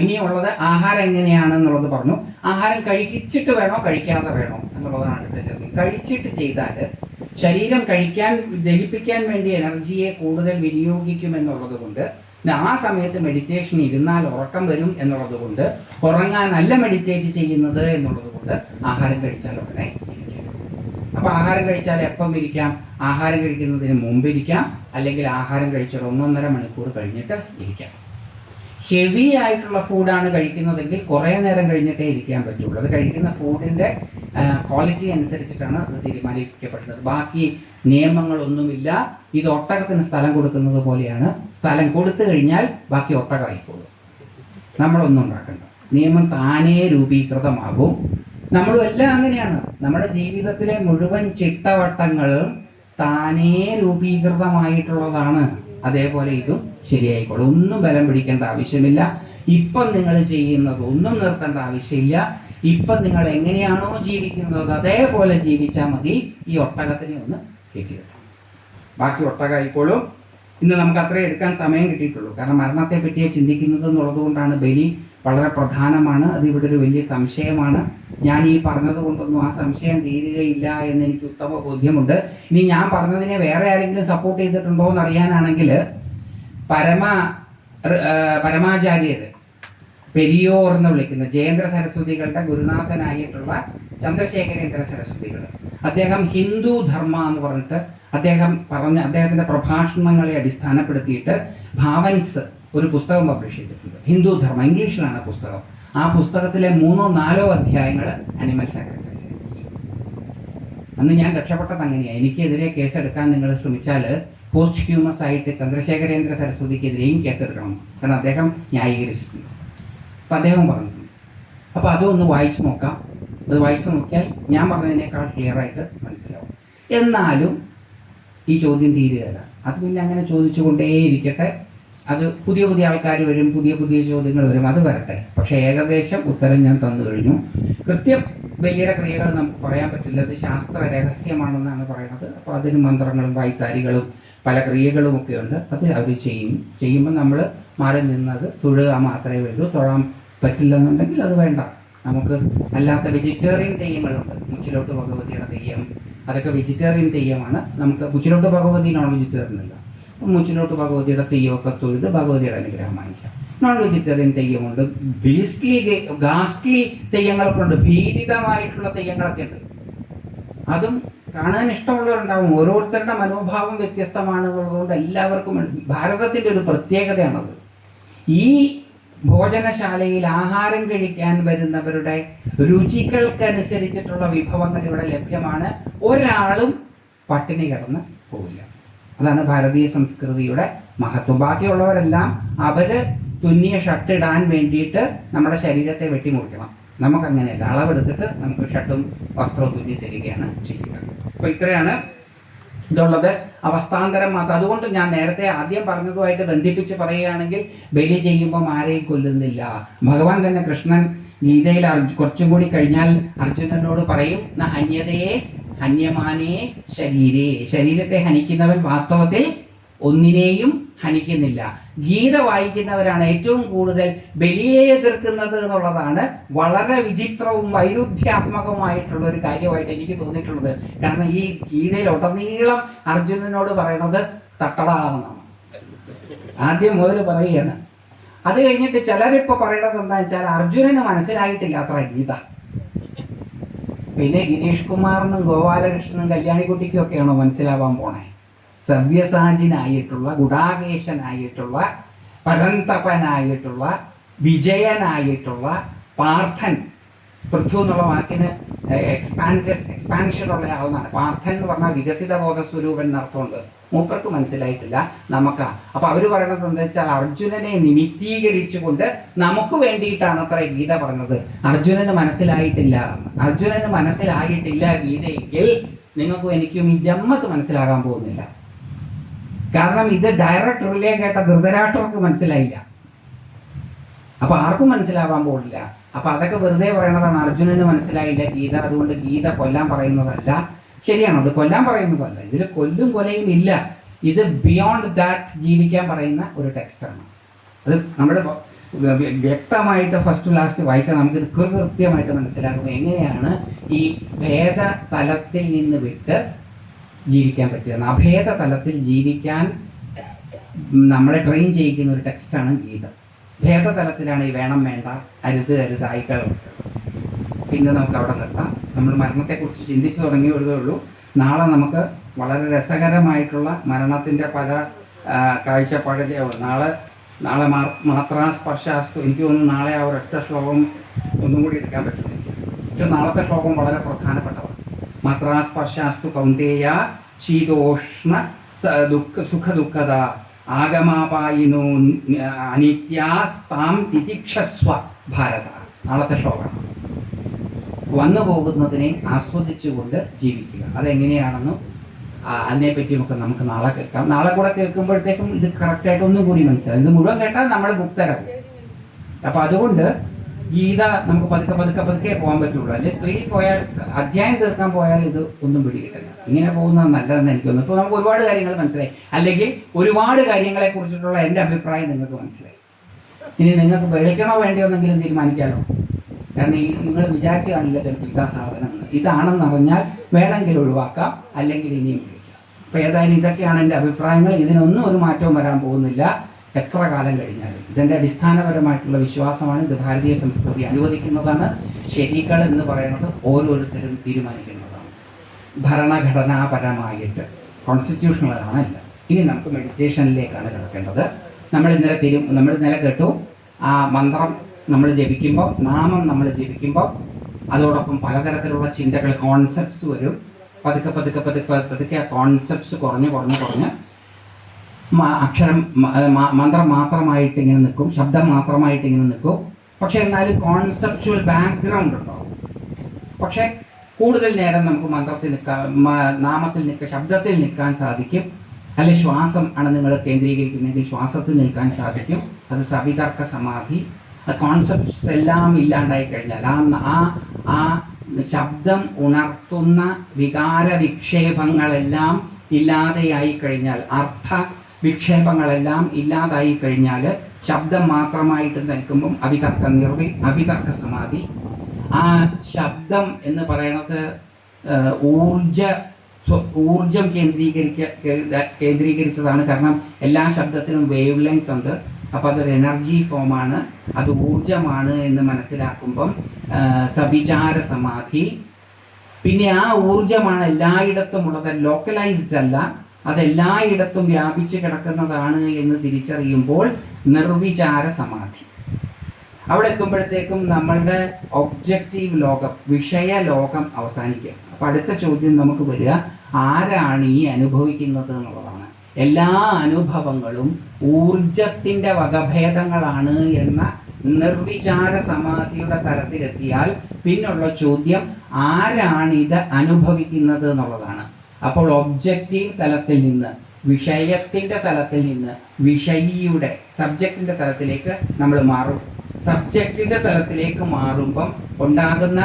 ഇനിയുള്ളത് ആഹാരം എങ്ങനെയാണെന്നുള്ളത് പറഞ്ഞു. ആഹാരം കഴിച്ചിട്ട് വേണോ കഴിക്കാതെ വേണോ എന്നുള്ളതാണ് അടുത്ത ചോദ്യം. കഴിച്ചിട്ട് ചെയ്താൽ ശരീരം ദഹിപ്പിക്കാൻ വേണ്ടി എനർജിയെ കൂടുതൽ വിനിയോഗിക്കുമെന്നുള്ളത് കൊണ്ട്, ആ സമയത്ത് മെഡിറ്റേഷൻ ഇരുന്നാൽ ഉറക്കം വരും എന്നുള്ളത് കൊണ്ട്, ഉറങ്ങാനല്ല മെഡിറ്റേറ്റ് ചെയ്യുന്നത് എന്നുള്ളത് കൊണ്ട് ആഹാരം കഴിച്ചാൽ ഉടനെ ഇരിക്കാം. അപ്പൊ ആഹാരം കഴിച്ചാൽ എപ്പം ഇരിക്കാം? ആഹാരം കഴിക്കുന്നതിന് മുമ്പ് ഇരിക്കാം, അല്ലെങ്കിൽ ആഹാരം കഴിച്ചൊരു 1.5 മണിക്കൂർ കഴിഞ്ഞിട്ട് ഇരിക്കാം. ഹെവി ആയിട്ടുള്ള ഫുഡാണ് കഴിക്കുന്നതെങ്കിൽ കുറേ നേരം കഴിഞ്ഞിട്ടേ ഇരിക്കാൻ പറ്റുള്ളൂ. അത് കഴിക്കുന്ന ഫുഡിന്റെ ക്വാളിറ്റി അനുസരിച്ചിട്ടാണ് അത് തീരുമാനിക്കപ്പെടുന്നത്. ബാക്കി നിയമങ്ങളൊന്നുമില്ല. ഇത് ഒട്ടകത്തിന് സ്ഥലം കൊടുക്കുന്നത് പോലെയാണ്. സ്ഥലം കൊടുത്തു കഴിഞ്ഞാൽ ബാക്കി ഒട്ടകമായിക്കോളും. നമ്മളൊന്നും ഉണ്ടാക്കണ്ട, നിയമം താനേ രൂപീകൃതമാകും. നമ്മളും എല്ലാം അങ്ങനെയാണ്. നമ്മുടെ ജീവിതത്തിലെ മുഴുവൻ ചിട്ടവട്ടങ്ങളും താനേ രൂപീകൃതമായിട്ടുള്ളതാണ്. അതേപോലെ ഇതും ശരിയായിക്കോളും. ഒന്നും ബലം പിടിക്കേണ്ട ആവശ്യമില്ല. ഇപ്പം നിങ്ങൾ ചെയ്യുന്നത് ഒന്നും നിർത്തേണ്ട ആവശ്യമില്ല. ഇപ്പം നിങ്ങൾ എങ്ങനെയാണോ ജീവിക്കുന്നത് അതേപോലെ ജീവിച്ചാൽ മതി. ഈ ഒട്ടകത്തിനെ ഒന്ന് കയറ്റി കിട്ടും, ബാക്കി ഒട്ടകമായിക്കോളും. ഇന്ന് നമുക്ക് അത്രയും എടുക്കാൻ സമയം കിട്ടിയിട്ടുള്ളൂ. കാരണം മരണത്തെ പറ്റിയേ ചിന്തിക്കുന്നത് എന്നുള്ളത് കൊണ്ടാണ് ബലി വളരെ പ്രധാനമാണ്. അത് ഇവിടെ ഒരു വലിയ സംശയമാണ്. ഞാൻ ഈ പറഞ്ഞത് കൊണ്ടൊന്നും ആ സംശയം തീരുകയില്ല എന്ന് എനിക്ക് ഉത്തമ ബോധ്യമുണ്ട്. ഇനി ഞാൻ പറഞ്ഞതിനെ വേറെ ആരെങ്കിലും സപ്പോർട്ട് ചെയ്തിട്ടുണ്ടോ എന്ന് അറിയാനാണെങ്കിൽ, പരമാചാര്യര് പെരിയോർ എന്ന് വിളിക്കുന്ന ജയേന്ദ്ര സരസ്വതികളുടെ ഗുരുനാഥനായിട്ടുള്ള ചന്ദ്രശേഖരേന്ദ്ര സരസ്വതികൾ, അദ്ദേഹം ഹിന്ദു ധർമ്മ എന്ന് പറഞ്ഞിട്ട് അദ്ദേഹത്തിന്റെ പ്രഭാഷണങ്ങളെ അടിസ്ഥാനപ്പെടുത്തിയിട്ട് ഭാവൻസ് ഒരു പുസ്തകം പബ്ലിഷ് ചെയ്തിട്ടുണ്ട്. ഹിന്ദു ധർമ്മ, ഇംഗ്ലീഷിലാണ് പുസ്തകം. ആ പുസ്തകത്തിലെ 3-4 അധ്യായങ്ങൾ അനിമൽ സാക്രിഫൈസിനെ കുറിച്ച്. അന്ന് ഞാൻ രക്ഷപ്പെട്ടത് അങ്ങനെയാണ്. എനിക്കെതിരെ കേസെടുക്കാൻ നിങ്ങൾ ശ്രമിച്ചാൽ പോസ്റ്റ് ഹ്യൂമസ് ആയിട്ട് ചന്ദ്രശേഖരേന്ദ്ര സരസ്വതിക്കെതിരെയും കേസെടുക്കണം, കാരണം അദ്ദേഹം ന്യായീകരിച്ചിട്ടുണ്ട്. അപ്പം അദ്ദേഹം പറഞ്ഞിട്ടുണ്ട്. അപ്പോൾ അതൊന്ന് വായിച്ചു നോക്കാം. അത് വായിച്ചു നോക്കിയാൽ ഞാൻ പറഞ്ഞതിനേക്കാൾ ക്ലിയറായിട്ട് മനസ്സിലാവും. എന്നാലും ഈ ചോദ്യം തീരുകയല്ല. അത് പിന്നെ അങ്ങനെ ചോദിച്ചുകൊണ്ടേയിരിക്കട്ടെ. അത് പുതിയ പുതിയ ആൾക്കാർ വരും, പുതിയ പുതിയ ചോദ്യങ്ങൾ വരും, അത് വരട്ടെ. പക്ഷേ ഏകദേശം ഉത്തരം ഞാൻ തന്നു കഴിഞ്ഞു. കൃത്യം ബലിയുടെ ക്രിയകൾ നമുക്ക് പറയാൻ പറ്റില്ല, അത് ശാസ്ത്ര രഹസ്യമാണെന്നാണ് പറയുന്നത്. അപ്പോൾ അതിന് മന്ത്രങ്ങളും വായ്ത്താരികളും പല ക്രിയകളും ഒക്കെ ഉണ്ട്. അത് അവർ ചെയ്യുമ്പോൾ നമ്മൾ മാറി നിന്നത് തൊഴുക മാത്രമേ വേണ്ടൂ. തൊഴാൻ പറ്റില്ലെന്നുണ്ടെങ്കിൽ അത് വേണ്ട. നമുക്ക് അല്ലാത്ത വെജിറ്റേറിയൻ തെയ്യങ്ങളുണ്ട്. മുച്ചിലോട്ട് ഭഗവതിയുടെ തെയ്യം, അതൊക്കെ വെജിറ്റേറിയൻ തെയ്യമാണ്. നമുക്ക് മുച്ചിലോട്ട് ഭഗവതി നോൺ വെജിറ്റേറിയൻ അല്ല. മുച്ചിലോട്ട് ഭഗവതിയുടെ തെയ്യമൊക്കെ തൊഴുത് ഭഗവതിയുടെ അനുഗ്രഹം വാങ്ങിക്കാം. നോൺ വെജിറ്റേറിയൻ തെയ്യമുണ്ട്, ഗാസ്ട്ലി തെയ്യങ്ങളൊക്കെ ഉണ്ട്, ഭീതിതമായിട്ടുള്ള തെയ്യങ്ങളൊക്കെ ഉണ്ട്. അതും കാണാൻ ഇഷ്ടമുള്ളവരുണ്ടാവും. ഓരോരുത്തരുടെ മനോഭാവം വ്യത്യസ്തമാണ് എന്നുള്ളതുകൊണ്ട് എല്ലാവർക്കും ഭാരതത്തിൻ്റെ ഒരു പ്രത്യേകതയാണത്. ഈ ഭോജനശാലയിൽ ആഹാരം കഴിക്കാൻ വരുന്നവരുടെ രുചികൾക്കനുസരിച്ചിട്ടുള്ള വിഭവങ്ങൾ ഇവിടെ ലഭ്യമാണ്. ഒരാളും പട്ടിണി കിടന്ന് പോവില്ല. അതാണ് ഭാരതീയ സംസ്കൃതിയുടെ മഹത്വം. ബാക്കിയുള്ളവരെല്ലാം അവര് തുന്നിയ ഷർട്ട് ഇടാൻ വേണ്ടിയിട്ട് നമ്മുടെ ശരീരത്തെ വെട്ടിമുറിക്കണം. നമുക്കങ്ങനെയല്ല, അളവെടുത്തിട്ട് നമുക്ക് ഷർട്ടും വസ്ത്രവും തുന്നി തരികയാണ് ചെയ്യുക. അപ്പോൾ ഇത്രയാണ് ഇതുള്ളത്. അവസ്ഥാന്തരം മാത്രം. അതുകൊണ്ട് ഞാൻ നേരത്തെ ആദ്യം പറഞ്ഞതുമായിട്ട് ബന്ധിപ്പിച്ച് പറയുകയാണെങ്കിൽ ബലി ചെയ്യുമ്പം ആരെയും കൊല്ലുന്നില്ല. ഭഗവാൻ തന്നെ കൃഷ്ണൻ ഗീതയിൽ കുറച്ചും കൂടി കഴിഞ്ഞാൽ അർജുനനോട് പറയും, ഹന്യതയെ ഹന്യമാനേ ശരീരേ. ശരീരത്തെ ഹനിക്കുന്നവൻ വാസ്തവത്തിൽ ഒന്നിനെയും ഹനിക്കുന്നില്ല. ഗീത വായിക്കുന്നവരാണ് ഏറ്റവും കൂടുതൽ ബലിയെ എതിർക്കുന്നത് എന്നുള്ളതാണ് വളരെ വിചിത്രവും വൈരുദ്ധ്യാത്മകവുമായിട്ടുള്ള ഒരു കാര്യമായിട്ട് എനിക്ക് തോന്നിയിട്ടുള്ളത്. കാരണം ഈ ഗീതയിൽ ഉടനീളം അർജുനനോട് പറയുന്നത് തട്ടടാണെന്നാണ്. ആദ്യം മുതൽ പറയുകയാണ്. അത് കഴിഞ്ഞിട്ട് ചിലരിപ്പോൾ പറയണത് എന്താ വെച്ചാൽ അർജുനന് മനസ്സിലായിട്ടില്ല അത്ര ഗീത. പിന്നെ ഗിരീഷ് കുമാറിനും ഗോപാലകൃഷ്ണനും കല്യാണിക്കുട്ടിക്കും ഒക്കെയാണോ മനസ്സിലാവാൻ പോണേ? സവ്യസാചിനായിട്ടുള്ള, ഗുഡാകേശനായിട്ടുള്ള, പരന്തപനായിട്ടുള്ള, വിജയനായിട്ടുള്ള പാർത്ഥൻ, പൃഥു എന്നുള്ള വാക്കിന് എക്സ്പാൻഷൻ ഉള്ള ആളെന്നാണ്. പാർത്ഥൻ എന്ന് പറഞ്ഞാൽ വികസിത ബോധസ്വരൂപൻ എന്നർത്ഥമുണ്ട്. മൂപ്പർക്ക് മനസ്സിലായിട്ടില്ല, നമുക്കാ. അപ്പൊ അവര് പറയണത് എന്താ വെച്ചാൽ അർജുനനെ നിമിത്തീകരിച്ചുകൊണ്ട് നമുക്ക് വേണ്ടിയിട്ടാണ് അത്ര ഗീത പറഞ്ഞത്. അർജുനന് മനസ്സിലായിട്ടില്ല. അർജുനന് മനസ്സിലായിട്ടില്ല ഗീതയെങ്കിൽ നിങ്ങൾക്കും എനിക്കും ഈ ജമ്മത്ത് മനസ്സിലാകാൻ പോകുന്നില്ല. കാരണം ഇത് ഡയറക്റ്റ് റിലേ കേട്ട ധൃതരാഷ്ട്രർക്ക് മനസ്സിലായില്ല. അപ്പൊ ആർക്കും മനസ്സിലാവാൻ പോകില്ല. അപ്പൊ അതൊക്കെ വെറുതെ പറയണതാണ്. അർജുനന് മനസ്സിലായില്ല ഗീത, അതുകൊണ്ട് ഗീത കൊല്ലാൻ പറയുന്നതല്ല. ശരിയാണോ? അത് കൊല്ലാൻ പറയുന്നതല്ല. ഇതിൽ കൊല്ലും കൊലയും ഇല്ല. ഇത് ബിയോണ്ട് ദാറ്റ് ജീവിക്കാൻ പറയുന്ന ഒരു ടെക്സ്റ്റാണ്. അത് നമ്മുടെ വ്യക്തമായിട്ട് ഫസ്റ്റ് ലാസ്റ്റ് വായിച്ചാൽ നമുക്കിത് കൃത്യമായിട്ട് മനസ്സിലാകും എങ്ങനെയാണ് ഈ ഭേദ തലത്തിൽ നിന്ന് വിട്ട് ജീവിക്കാൻ പറ്റുക. അഭേദ തലത്തിൽ ജീവിക്കാൻ നമ്മളെ ട്രെയിൻ ചെയ്യിക്കുന്ന ഒരു ടെക്സ്റ്റാണ് ഗീത. ഭേദതലത്തിലാണ് ഈ വേണം വേണ്ട അരുത് അരുതായികൾ. പിന്നെ നമുക്ക് അവിടെ നിർത്താം. നമ്മൾ മരണത്തെക്കുറിച്ച് ചിന്തിച്ചു തുടങ്ങിയതേ ഉള്ളൂ. നാളെ നമുക്ക് വളരെ രസകരമായിട്ടുള്ള മരണത്തിൻ്റെ പല കാഴ്ചപ്പാടിൻ്റെ നാളെ മാത്രാസ്പർശാസ്തു. എനിക്ക് തോന്നുന്നു നാളെ ആ ഒരൊറ്റ ശ്ലോകം ഒന്നും കൂടി എടുക്കാൻ പറ്റും. പക്ഷെ നാളത്തെ ശ്ലോകം വളരെ പ്രധാനപ്പെട്ടതാണ്. മാത്രാസ്പർശാസ്തു കൗന്ദേയ ശീതോഷ്ണ സുഖ ദുഃഖത ആഗമാപായിനോ അനിത്യാസ്താം തിതിക്ഷസ്വ ഭാരത. നാളത്തെ ശ്ലോകമാണ്. വന്നു പോകുന്നതിനെ ആസ്വദിച്ചുകൊണ്ട് ജീവിക്കുക. അതെങ്ങനെയാണെന്നും അതിനെപ്പറ്റി നമുക്ക് നാളെ കേൾക്കാം. നാളെ കൂടെ കേൾക്കുമ്പോഴത്തേക്കും ഇത് കറക്റ്റായിട്ട് ഒന്നും കൂടി മനസ്സിലാവും. ഇത് മുഴുവൻ കേട്ടാൽ നമ്മൾ മുക്തരാകും. അപ്പം അതുകൊണ്ട് ഗീത നമുക്ക് പതുക്കെ പോകാൻ പറ്റുള്ളൂ. അല്ലെങ്കിൽ സ്പീഡിൽ പോയാൽ അധ്യായം തീർക്കാൻ പോയാൽ ഇത് ഒന്നും പിടികിട്ടില്ല. ഇങ്ങനെ പോകുന്നത് നല്ലതെന്ന് എനിക്ക് തോന്നുന്നു. ഇപ്പോൾ നമുക്ക് ഒരുപാട് കാര്യങ്ങൾ മനസ്സിലായി, അല്ലെങ്കിൽ ഒരുപാട് കാര്യങ്ങളെ കുറിച്ചിട്ടുള്ള എൻ്റെ അഭിപ്രായം നിങ്ങൾക്ക് മനസ്സിലായി. ഇനി നിങ്ങൾക്ക് വിളിക്കണോ വേണ്ടിയോ എന്നെങ്കിലും തീരുമാനിക്കാമല്ലോ. കാരണം ഈ നിങ്ങൾ വിചാരിച്ചു കാണില്ല ചിലപ്പോൾ ഇതാ സാധനം ഇതാണെന്ന് അറിഞ്ഞാൽ വേണമെങ്കിൽ ഒഴിവാക്കാം, അല്ലെങ്കിൽ ഇനിയും വിളിക്കാം. അപ്പോൾ ഏതായാലും ഇതൊക്കെയാണ് എൻ്റെ അഭിപ്രായങ്ങൾ. ഇതിനൊന്നും ഒരു മാറ്റവും വരാൻ പോകുന്നില്ല എത്ര കാലം കഴിഞ്ഞാലും. ഇതെൻ്റെ അടിസ്ഥാനപരമായിട്ടുള്ള വിശ്വാസമാണ്. ഇത് ഭാരതീയ സംസ്കൃതി അനുവദിക്കുന്നതാണ്. ശരികൾ എന്ന് പറയുന്നത് ഓരോരുത്തരും തീരുമാനിക്കുന്നതാണ്, ഭരണഘടനാപരമായിട്ട്, കോൺസ്റ്റിറ്റ്യൂഷണലാണല്ല. ഇനി നമുക്ക് മെഡിറ്റേഷനിലേക്കാണ് കിടക്കേണ്ടത്. നമ്മൾ ഇന്നലെ കേട്ടു ആ മന്ത്രം നമ്മൾ ജപിക്കുമ്പോൾ, നാമം നമ്മൾ ജപിക്കുമ്പോൾ അതോടൊപ്പം പലതരത്തിലുള്ള ചിന്തകൾ, കോൺസെപ്റ്റ്സ് വരും. പതുക്കെ ആ കോൺസെപ്റ്റ്സ് കുറഞ്ഞ് അക്ഷരം മന്ത്രം മാത്രമായിട്ട് ഇങ്ങനെ നിൽക്കും, ശബ്ദം മാത്രമായിട്ട് ഇങ്ങനെ നിൽക്കും. പക്ഷെ എന്നാലും കോൺസെപ്ച്വൽ ബാക്ക്ഗ്രൗണ്ട് ഉണ്ടാവും. പക്ഷെ കൂടുതൽ നേരം നമുക്ക് മന്ത്രത്തിൽ നിൽക്കാൻ, നാമത്തിൽ നിൽക്കാൻ, ശബ്ദത്തിൽ നിൽക്കാൻ സാധിക്കും. അല്ലെ ശ്വാസം ആണ് നിങ്ങൾ കേന്ദ്രീകരിക്കുന്നെങ്കിൽ ശ്വാസത്തിൽ നിൽക്കാൻ സാധിക്കും. അത് സവിതർക്ക സമാധി. കോൺസെപ്റ്റ്സ് എല്ലാം ഇല്ലാണ്ടായി കഴിഞ്ഞാൽ, ആ ശബ്ദം ഉണർത്തുന്ന വികാര വിക്ഷേപങ്ങളെല്ലാം ഇല്ലാതെയായി കഴിഞ്ഞാൽ, അർത്ഥ വിക്ഷേപങ്ങളെല്ലാം ഇല്ലാതായി കഴിഞ്ഞാൽ ശബ്ദം മാത്രമായിട്ട് നിൽക്കുമ്പം അവിതർക്ക സമാധി. ആ ശബ്ദം എന്ന് പറയുന്നത് ഊർജം കേന്ദ്രീകരിച്ചതാണ്. കാരണം എല്ലാ ശബ്ദത്തിനും വേവ് ലെങ്ത് ഉണ്ട്. അപ്പം അതൊരു എനർജി ഫോമാണ്, അത് ഊർജമാണ് എന്ന് മനസ്സിലാക്കുമ്പം സവിചാര സമാധി. പിന്നെ ആ ഊർജമാണ് എല്ലായിടത്തും ഉള്ളത്, ലോക്കലൈസ്ഡ് അല്ല, അതെല്ലായിടത്തും വ്യാപിച്ച് കിടക്കുന്നതാണ് എന്ന് തിരിച്ചറിയുമ്പോൾ നിർവിചാര സമാധി. അവിടെ എത്തുമ്പോഴത്തേക്കും നമ്മളുടെ ഒബ്ജക്റ്റീവ് ലോകം, വിഷയ ലോകം അവസാനിക്കുക. അപ്പം അടുത്ത ചോദ്യം നമുക്ക് വരിക, ആരാണ് ഈ അനുഭവിക്കുന്നത് എന്നുള്ളതാണ്. എല്ലാ അനുഭവങ്ങളും ഊർജത്തിൻ്റെ വകഭേദങ്ങളാണ് എന്ന നിർവിചാര സമാധിയുടെ തലത്തിലെത്തിയാൽ പിന്നുള്ള ചോദ്യം ആരാണ് ഇത് അനുഭവിക്കുന്നത് എന്നുള്ളതാണ്. അപ്പോൾ ഒബ്ജക്റ്റീവ് തലത്തിൽ നിന്ന്, വിഷയത്തിൻ്റെ തലത്തിൽ നിന്ന് വിഷയിയുടെ സബ്ജക്റ്റിൻ്റെ തലത്തിലേക്ക് നമ്മൾ മാറും. സബ്ജക്റ്റിൻ്റെ തലത്തിലേക്ക് മാറുമ്പം ഉണ്ടാകുന്ന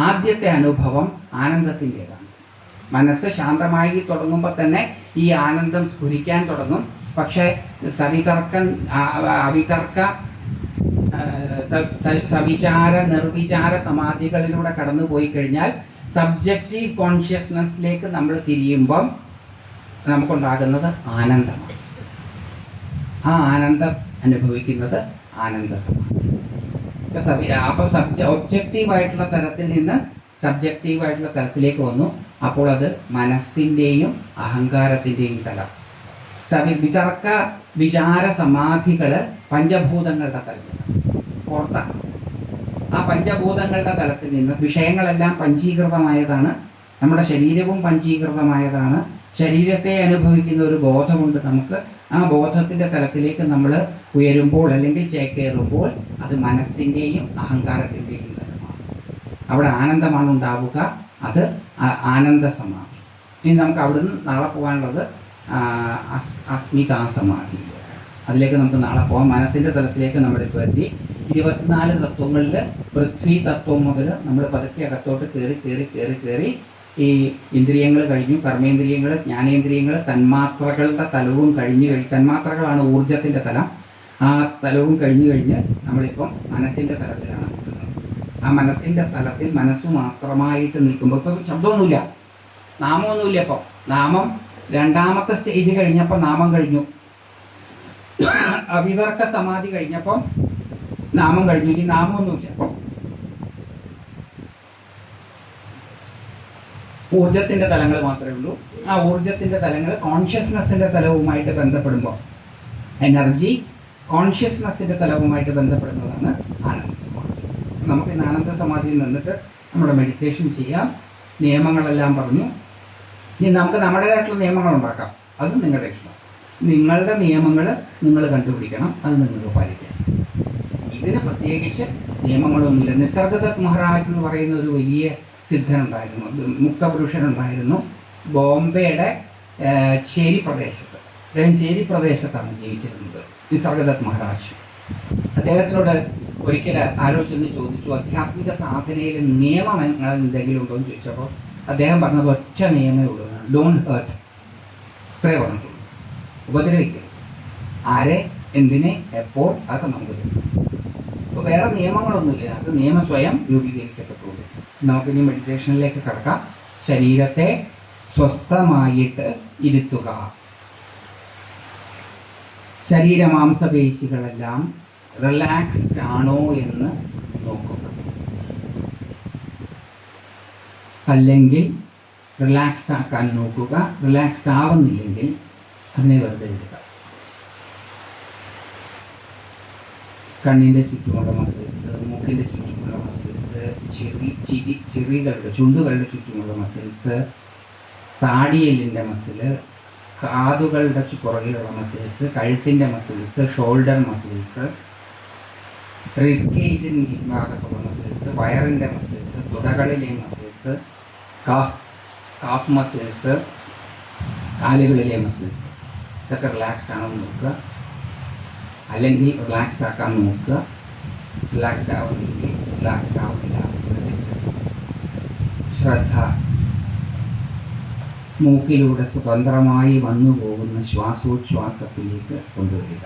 ആദ്യത്തെ അനുഭവം ആനന്ദത്തിൻ്റെതാണ്. മനസ്സ് ശാന്തമായി തുടങ്ങുമ്പോൾ തന്നെ ഈ ആനന്ദം സ്ഫുരിക്കാൻ തുടങ്ങും. പക്ഷേ സവിചാര നിർവിചാര സമാധികളിലൂടെ കടന്നു പോയി കഴിഞ്ഞാൽ സബ്ജക്റ്റീവ് കോൺഷ്യസ്നെസ്സിലേക്ക് നമ്മൾ തിരിയുമ്പം നമുക്കുണ്ടാകുന്നത് ആനന്ദമാണ്. ആ ആനന്ദം അനുഭവിക്കുന്നത് ആനന്ദ സമാധി. അപ്പോൾ ഒബ്ജക്റ്റീവായിട്ടുള്ള തലത്തിൽ നിന്ന് സബ്ജക്റ്റീവായിട്ടുള്ള തലത്തിലേക്ക് വന്നു. അപ്പോൾ അത് മനസ്സിൻ്റെയും അഹങ്കാരത്തിൻ്റെയും തലം. വിതർക്ക വിചാര സമാധികൾ പഞ്ചഭൂതങ്ങളുടെ തലത്തിൽ പുറത്താണ്. ആ പഞ്ചഭൂതങ്ങളുടെ തലത്തിൽ നിന്ന് വിഷയങ്ങളെല്ലാം പഞ്ചീകൃതമായതാണ്. നമ്മുടെ ശരീരവും പഞ്ചീകൃതമായതാണ്. ശരീരത്തെ അനുഭവിക്കുന്ന ഒരു ബോധമുണ്ട് നമുക്ക്. ആ ബോധത്തിൻ്റെ തലത്തിലേക്ക് നമ്മൾ ഉയരുമ്പോൾ അല്ലെങ്കിൽ ചേക്കേറുമ്പോൾ അത് മനസ്സിൻ്റെയും അഹങ്കാരത്തിൻ്റെയും തലമാണ്. അവിടെ ആനന്ദമാണ് ഉണ്ടാവുക. അത് ആനന്ദ സമാധി. ഇനി നമുക്ക് അവിടുന്ന് നാളെ പോകാനുള്ളത് അസ്മിതാ സമാധി. അതിലേക്ക് നമുക്ക് നാളെ പോകാം. മനസ്സിൻ്റെ തലത്തിലേക്ക് നമ്മളിപ്പോൾ എത്തി. 24 തത്വങ്ങളിൽ പൃഥ്വി തത്വം മുതൽ നമ്മൾ പതുക്കെ അകത്തോട്ട് കയറി ഈ ഇന്ദ്രിയങ്ങൾ കഴിഞ്ഞു, കർമ്മേന്ദ്രിയങ്ങൾ, ജ്ഞാനേന്ദ്രിയങ്ങൾ, തന്മാത്രകളുടെ തലവും തന്മാത്രകളാണ് ഊർജത്തിൻ്റെ തലം. ആ തലവും കഴിഞ്ഞ് നമ്മളിപ്പം മനസ്സിൻ്റെ തലത്തിലാണ് നിൽക്കുന്നത്. ആ മനസ്സിൻ്റെ തലത്തിൽ മനസ്സ് മാത്രമായിട്ട് നിൽക്കുമ്പോൾ ഇപ്പം ശബ്ദമൊന്നുമില്ല, നാമമൊന്നുമില്ല. ഇപ്പം നാമം രണ്ടാമത്തെ സ്റ്റേജ് കഴിഞ്ഞപ്പോൾ നാമം കഴിഞ്ഞു. അവിതർക്ക സമാധി കഴിഞ്ഞപ്പം നാമം കഴിഞ്ഞു. ഇനി നാമമൊന്നുമില്ല. ഊർജത്തിൻ്റെ തലങ്ങൾ മാത്രമേ ഉള്ളൂ. ആ ഊർജത്തിൻ്റെ തലങ്ങൾ കോൺഷ്യസ്നെസ്സിൻ്റെ തലവുമായിട്ട് ബന്ധപ്പെടുമ്പോൾ, എനർജി കോൺഷ്യസ്നെസ്സിൻ്റെ തലവുമായിട്ട് ബന്ധപ്പെടുന്നതാണ് ആനന്ദ സമാധി. നമുക്ക് ഇന്ന് ആനന്ദ സമാധിയിൽ നിന്നിട്ട് നമ്മുടെ മെഡിറ്റേഷൻ ചെയ്യാം. നിയമങ്ങളെല്ലാം പറഞ്ഞു. ഇനി നമുക്ക് നമ്മുടേതായിട്ടുള്ള നിയമങ്ങൾ ഉണ്ടാക്കാം. അത് നിങ്ങളുടെ ഇഷ്ടം. നിങ്ങളുടെ നിയമങ്ങൾ നിങ്ങൾ കണ്ടുപിടിക്കണം, അത് നിങ്ങൾക്ക് പാലിക്കാം. ഇതിന് പ്രത്യേകിച്ച് നിയമങ്ങളൊന്നുമില്ല. നിസർഗദത്ത് മഹാരാജ് എന്ന് പറയുന്ന ഒരു വലിയ സിദ്ധനുണ്ടായിരുന്നു, മുക്തപുരുഷനുണ്ടായിരുന്നു, ബോംബെയുടെ ചേരി പ്രദേശത്ത്. അദ്ദേഹം ചേരി പ്രദേശത്താണ് ജീവിച്ചിരുന്നത്, നിസർഗദത്ത് മഹാരാജ്. അദ്ദേഹത്തിനോട് ഒരിക്കൽ ആരോ ചെന്ന് ചോദിച്ചു, ആധ്യാത്മിക സാധനയിൽ നിയമങ്ങൾ എന്തെങ്കിലും ഉണ്ടോ എന്ന് ചോദിച്ചപ്പോൾ അദ്ദേഹം പറഞ്ഞത് ഒറ്റ നിയമമേ ഉള്ളൂ, ഡോണ്ട് ഹേർട്ട്. ഇത്രേ പറഞ്ഞിട്ടുള്ളൂ. ഉപദ്രവിക്കരുത്. ആരെ, എന്തിനെ, എപ്പോൾ, അതൊക്കെ നമുക്ക് തരും. അപ്പോൾ വേറെ നിയമങ്ങളൊന്നുമില്ല. അത് നിയമം സ്വയം രൂപീകരിക്കപ്പെട്ടുള്ളൂ. നമുക്കിനി മെഡിറ്റേഷനിലേക്ക് കിടക്കാം. ശരീരത്തെ സ്വസ്ഥമായിട്ട് ഇരുത്തുക. ശരീരമാംസപേശികളെല്ലാം റിലാക്സ്ഡ് ആണോ എന്ന് നോക്കുക. അല്ലെങ്കിൽ റിലാക്സ്ഡ് ആക്കാൻ നോക്കുക. റിലാക്സ്ഡ് ആവുന്നില്ലെങ്കിൽ അതിനെ വെറുതെ വിടുക. കണ്ണിൻ്റെ ചുറ്റുമുള്ള മസിൽസ്, മൂക്കിൻ്റെ ചുറ്റുമുള്ള മസിൽസ്, ചിരികളുടെ ചുണ്ടുകളുടെ ചുറ്റുമുള്ള മസിൽസ്, താടിയെല്ലിൻ്റെ മസില്, കാതുകളുടെ പുറകിലുള്ള മസിൽസ്, കഴുത്തിൻ്റെ മസിൽസ്, ഷോൾഡർ മസിൽസ്, റിബ് കേജിന് ഭാഗത്തുള്ള മസിൽസ്, വയറിൻ്റെ മസിൽസ്, തുടകളിലെ മസിൽസ്, കാഫ് മസിൽസ്, കാലുകളിലെ മസിൽസ് ഇതൊക്കെ റിലാക്സ്ഡ് ആണെന്ന് നോക്കുക. അല്ലെങ്കിൽ റിലാക്സ്ഡ് ആക്കാൻ നോക്കുക. റിലാക്സ്ഡ് ആവുന്നില്ലെങ്കിൽ റിലാക്സ്ഡ് ആവുന്നില്ല എന്ന് ശ്രദ്ധ മൂക്കിലൂടെ സ്വതന്ത്രമായി വന്നു പോകുന്ന ശ്വാസോച്ഛ്വാസത്തിലേക്ക് കൊണ്ടുവരിക.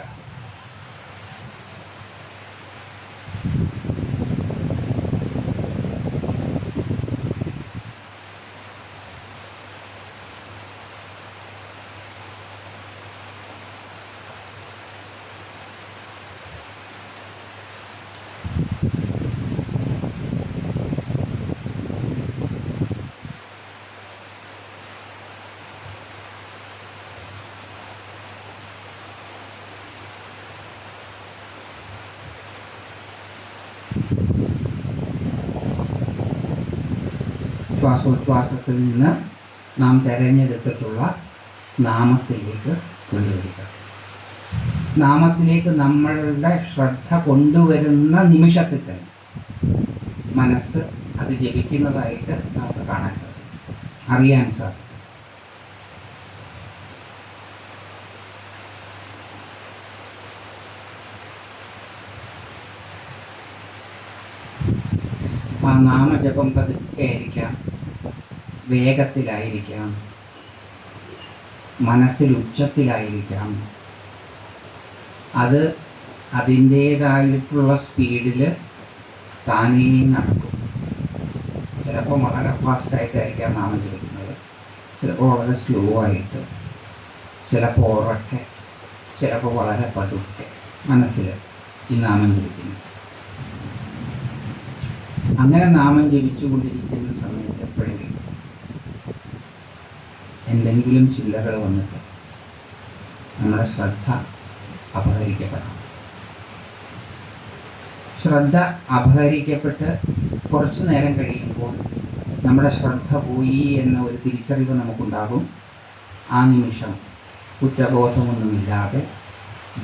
ശ്വാസോച്ഛ്വാസത്തിൽ നിന്ന് നാം തിരഞ്ഞെടുത്തിട്ടുള്ള നാമത്തിലേക്ക് കൊണ്ടുവരിക. നാമത്തിലേക്ക് നമ്മളുടെ ശ്രദ്ധ കൊണ്ടുവരുന്ന നിമിഷത്തിൽ തന്നെ മനസ്സ് അത് ജപിക്കുന്നതായിട്ട് നമുക്ക് കാണാൻ സാധിക്കും, അറിയാൻ സാധിക്കും. ആ നാമജപം പതുക്കെ ആയിരിക്കാം, വേഗത്തിലായിരിക്കാം, മനസ്സിൽ ഉച്ചത്തിലായിരിക്കാം. അത് അതിൻ്റേതായിട്ടുള്ള സ്പീഡിൽ താനേ നടക്കും. ചിലപ്പോൾ വളരെ ഫാസ്റ്റായിട്ടായിരിക്കാം നാമം ജപിക്കുന്നത്, ചിലപ്പോൾ വളരെ സ്ലോ ആയിട്ട്, ചിലപ്പോൾ ഉറക്കെ, ചിലപ്പോൾ വളരെ പതുക്കെ മനസ്സിൽ ഈ നാമം ജപിക്കുന്നു. അങ്ങനെ നാമം ജപിച്ചുകൊണ്ടിരിക്കുന്ന സമയത്ത് എപ്പോഴെങ്കിലും എന്തെങ്കിലും ചിന്തകൾ വന്നിട്ട് നമ്മുടെ ശ്രദ്ധ അപഹരിക്കപ്പെടാം. ശ്രദ്ധ അപഹരിക്കപ്പെട്ട് കുറച്ചു നേരം കഴിയുമ്പോൾ നമ്മുടെ ശ്രദ്ധ പോയി എന്ന ഒരു തിരിച്ചറിവ് നമുക്കുണ്ടാകും. ആ നിമിഷം കുറ്റബോധമൊന്നുമില്ലാതെ,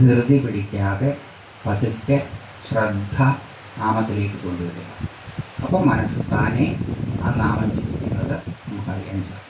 ധൃതി പിടിക്കാതെ പതുക്കെ ശ്രദ്ധ നാമത്തിലേക്ക് കൊണ്ടുവരിക. അപ്പം മനസ്സ് താനെ ആ നാമം ജപിക്കുന്നത് നമുക്കറിയാൻ സാധിക്കും.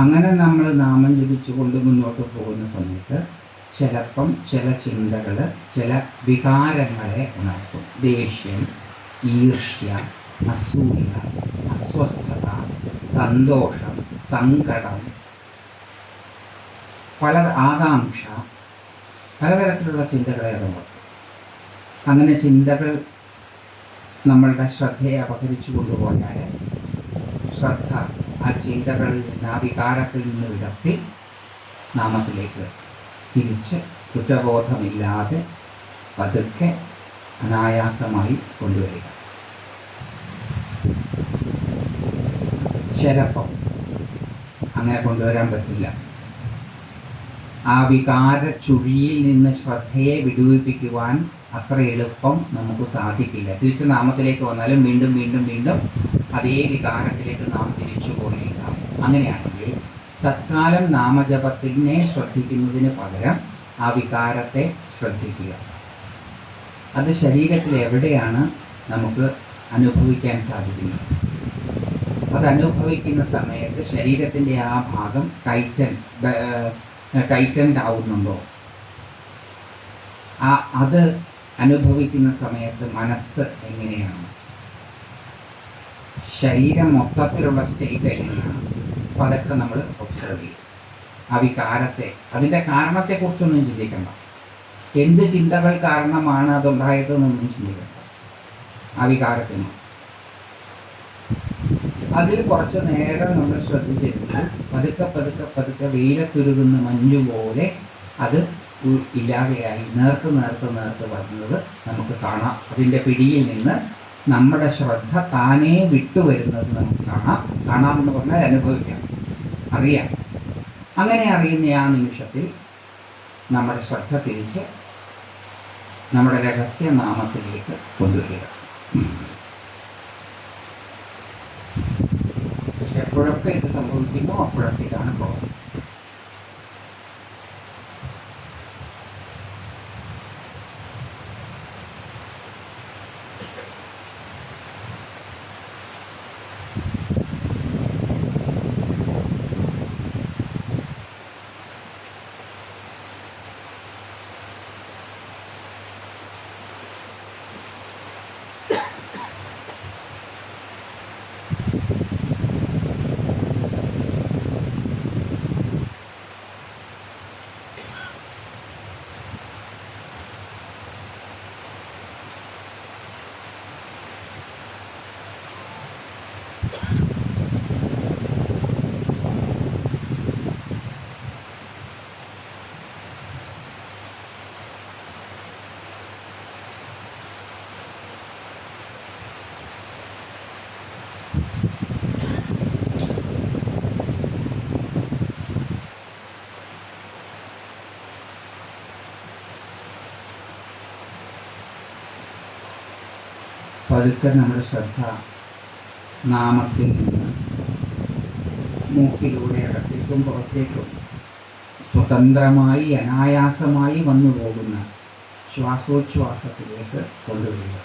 അങ്ങനെ നമ്മൾ നാമം ജപിച്ചുകൊണ്ട് മുന്നോട്ട് പോകുന്ന സമയത്ത് ചിലപ്പം ചില ചിന്തകൾ, ചില വികാരങ്ങളെ ഉണർത്തും. ദേഷ്യം, ഈർഷ്യ, അസൂയ, അസ്വസ്ഥത, സന്തോഷം, സങ്കടം, ആകാംക്ഷ, പലതരത്തിലുള്ള ചിന്തകളെ ഉണർത്തും. അങ്ങനെ ചിന്തകൾ നമ്മളുടെ ശ്രദ്ധയെ അപഹരിച്ചു കൊണ്ടുപോയാൽ ശ്രദ്ധ ആ ചിന്തകളിൽ നിന്ന്, ആ വികാരത്തിൽ നിന്ന് വിടർത്തി നാമത്തിലേക്ക് തിരിച്ച് കുറ്റബോധമില്ലാതെ പതുക്കെ അനായാസമായി കൊണ്ടുവരിക. ചിലപ്പം അങ്ങനെ കൊണ്ടുവരാൻ പറ്റില്ല. ആ വികാര ചുഴിയിൽ നിന്ന് ശ്രദ്ധയെ വിടുവിപ്പിക്കുവാൻ അത്ര എളുപ്പം നമുക്ക് സാധിക്കില്ല. തിരിച്ച് നാമത്തിലേക്ക് വന്നാലും വീണ്ടും വീണ്ടും വീണ്ടും അതേ വികാരത്തിലേക്ക് നാം തിരിച്ചു പോയേക്കാം. അങ്ങനെയാണെങ്കിൽ തത്കാലം നാമജപത്തിനെ ശ്രദ്ധിക്കുന്നതിന് പകരം ആ വികാരത്തെ ശ്രദ്ധിക്കുക. അത് ശരീരത്തിൽ എവിടെയാണ് നമുക്ക് അനുഭവിക്കാൻ സാധിക്കുന്നത്? അത് അനുഭവിക്കുന്ന സമയത്ത് ശരീരത്തിൻ്റെ ആ ഭാഗം ടൈറ്റൻഡ് ആവുന്നുണ്ടോ? അത് അനുഭവിക്കുന്ന സമയത്ത് മനസ്സ് എങ്ങനെയാണ്? ശരീരം മൊത്തത്തിലുള്ള സ്റ്റേറ്റ് എങ്ങനെയാണ്? അപ്പോൾ അതൊക്കെ നമ്മൾ ഒബ്സർവ് ചെയ്യും. ആ വികാരത്തെ, അതിൻ്റെ കാരണത്തെക്കുറിച്ചൊന്നും ചിന്തിക്കണ്ട. എന്ത് ചിന്തകൾ കാരണമാണ് അതുണ്ടായതെന്നൊന്നും ചിന്തിക്കണ്ട. ആ വികാരത്തിന് അതിൽ കുറച്ച് നേരം നമ്മൾ ശ്രദ്ധിച്ചിരുന്നാൽ പതുക്കെ പതുക്കെ പതുക്കെ വെയിലത്തുരുകുന്ന മഞ്ഞു പോലെ അത് ഇല്ലാതെയായി നേർത്ത് വരുന്നത് നമുക്ക് കാണാം. അതിൻ്റെ പിടിയിൽ നിന്ന് നമ്മുടെ ശ്രദ്ധ താനേ വിട്ടുവരുന്നത് നമുക്ക് കാണാമെന്ന് പറഞ്ഞാൽ അനുഭവിക്കാം, അറിയാം. അങ്ങനെ അറിയുന്ന ആ നിമിഷത്തിൽ നമ്മുടെ ശ്രദ്ധ തിരിച്ച് നമ്മുടെ രഹസ്യനാമത്തിലേക്ക് കൊണ്ടുവരിക. എപ്പോഴൊക്കെ ഇത് സംഭവിക്കുമോ അപ്പോഴൊക്കെ ഇതാണ് പ്രോസസ്സ്. പതുക്കെ നമ്മുടെ ശ്രദ്ധ നാമത്തിൽ നിന്ന് മൂക്കിലൂടെ അകത്തേക്കും പുറത്തേക്കും സ്വതന്ത്രമായി അനായാസമായി വന്നു പോകുന്ന ശ്വാസോച്ഛ്വാസത്തിലേക്ക് കൊണ്ടുവരിക.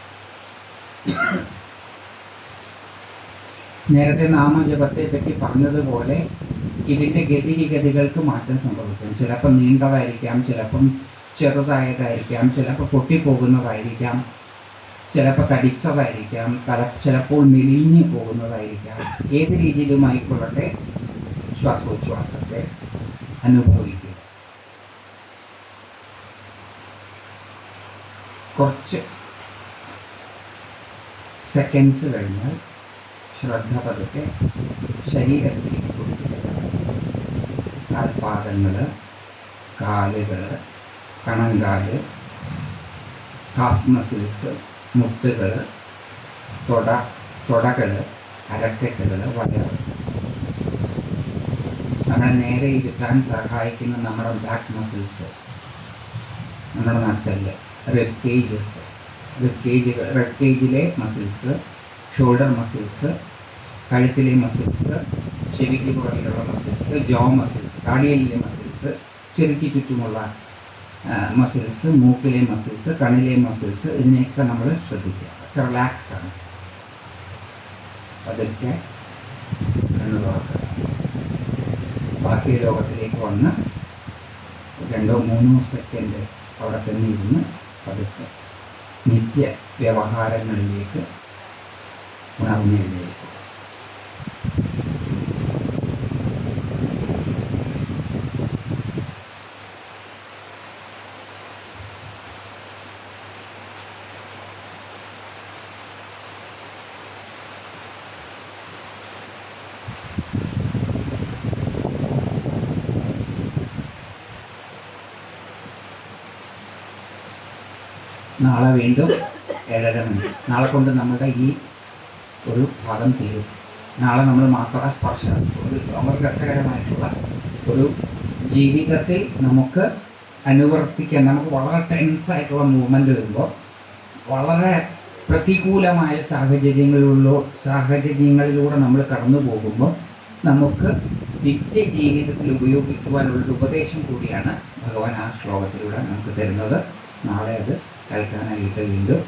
നേരത്തെ നാമജപത്തെ പറ്റി പറഞ്ഞതുപോലെ ഇതിൻ്റെ ഗതിവിഗതികൾക്ക് മാറ്റം സംഭവിക്കും. ചിലപ്പോൾ നീണ്ടതായിരിക്കാം, ചിലപ്പം ചെറുതായതായിരിക്കാം, ചിലപ്പോൾ പൊട്ടിപ്പോകുന്നതായിരിക്കാം, ചിലപ്പോൾ കടിച്ചതായിരിക്കാം, ചിലപ്പോൾ മെലിഞ്ഞു പോകുന്നതായിരിക്കാം. ഏത് രീതിയിലുമായിക്കൊള്ളട്ടെ ശ്വാസോച്ഛ്വാസത്തെ അനുഭവിക്കുക. കുറച്ച് സെക്കൻഡ്സ് കഴിഞ്ഞാൽ ശ്രദ്ധ പതുക്കെ ശരീരത്തിലേക്ക് കൊടുക്കുക. കാൽപാദങ്ങൾ, കാലുകൾ, കണങ്കാല്, കാഫ് മസിൽസ്, മുട്ടുകൾ, തുടകൾ, അരക്കെട്ടുകൾ, വയർ. നമ്മളെ നേരെ ഇരുത്താൻ സഹായിക്കുന്ന നമ്മുടെ ബാക്ക് മസിൽസ്, നമ്മുടെ നട്ടെല്ല്, റിബ് കേജിലെ മസിൽസ്, ഷോൾഡർ മസിൽസ്, കഴുത്തിലെ മസിൽസ്, ചെവിക്ക് പുറകിലുള്ള മസിൽസ്, ജോ മസിൽസ്, താടിയലിലെ മസിൽസ്, ചെവിക്ക് ചുറ്റുമുള്ള മസിൽസ്, മൂക്കിലെ മസിൽസ്, കണ്ണിലെ മസിൽസ്, ഇതിനെയൊക്കെ നമ്മൾ ശ്രദ്ധിക്കുക. ഒക്കെ റിലാക്സ്ഡ് ആണ്. അതൊക്കെ കണ്ണു തുറക്കുക. ബാക്കി ലോകത്തിലേക്ക് വന്ന് 2-3 സെക്കൻഡ് അവിടെ തന്നെ ഇരുന്ന് പതുക്കെ നിത്യ വ്യവഹാരങ്ങളിലേക്ക് ഉണർന്നേക്കും. നാളെ വീണ്ടും 7:30 മണി. നാളെ കൊണ്ട് നമ്മുടെ ഈ ഒരു ഭാഗം തീരും. നാളെ നമ്മൾ മാത്രം ഒരു വളരെ രസകരമായിട്ടുള്ള ഒരു ജീവിതത്തിൽ നമുക്ക് അനുവർത്തിക്കാൻ, നമുക്ക് വളരെ ടെൻസായിട്ടുള്ള മൂവ്മെൻ്റ് വരുമ്പോൾ, വളരെ പ്രതികൂലമായ സാഹചര്യങ്ങളിലൂടെ നമ്മൾ കടന്നു പോകുമ്പോൾ നമുക്ക് നിത്യ ജീവിതത്തിൽ ഉപയോഗിക്കുവാനുള്ള ഉപദേശം കൂടിയാണ് ഭഗവാൻ ആ ശ്ലോകത്തിലൂടെ നമുക്ക് തരുന്നത്. നാളെ അത് കേൾക്കാനായിട്ട് വീണ്ടും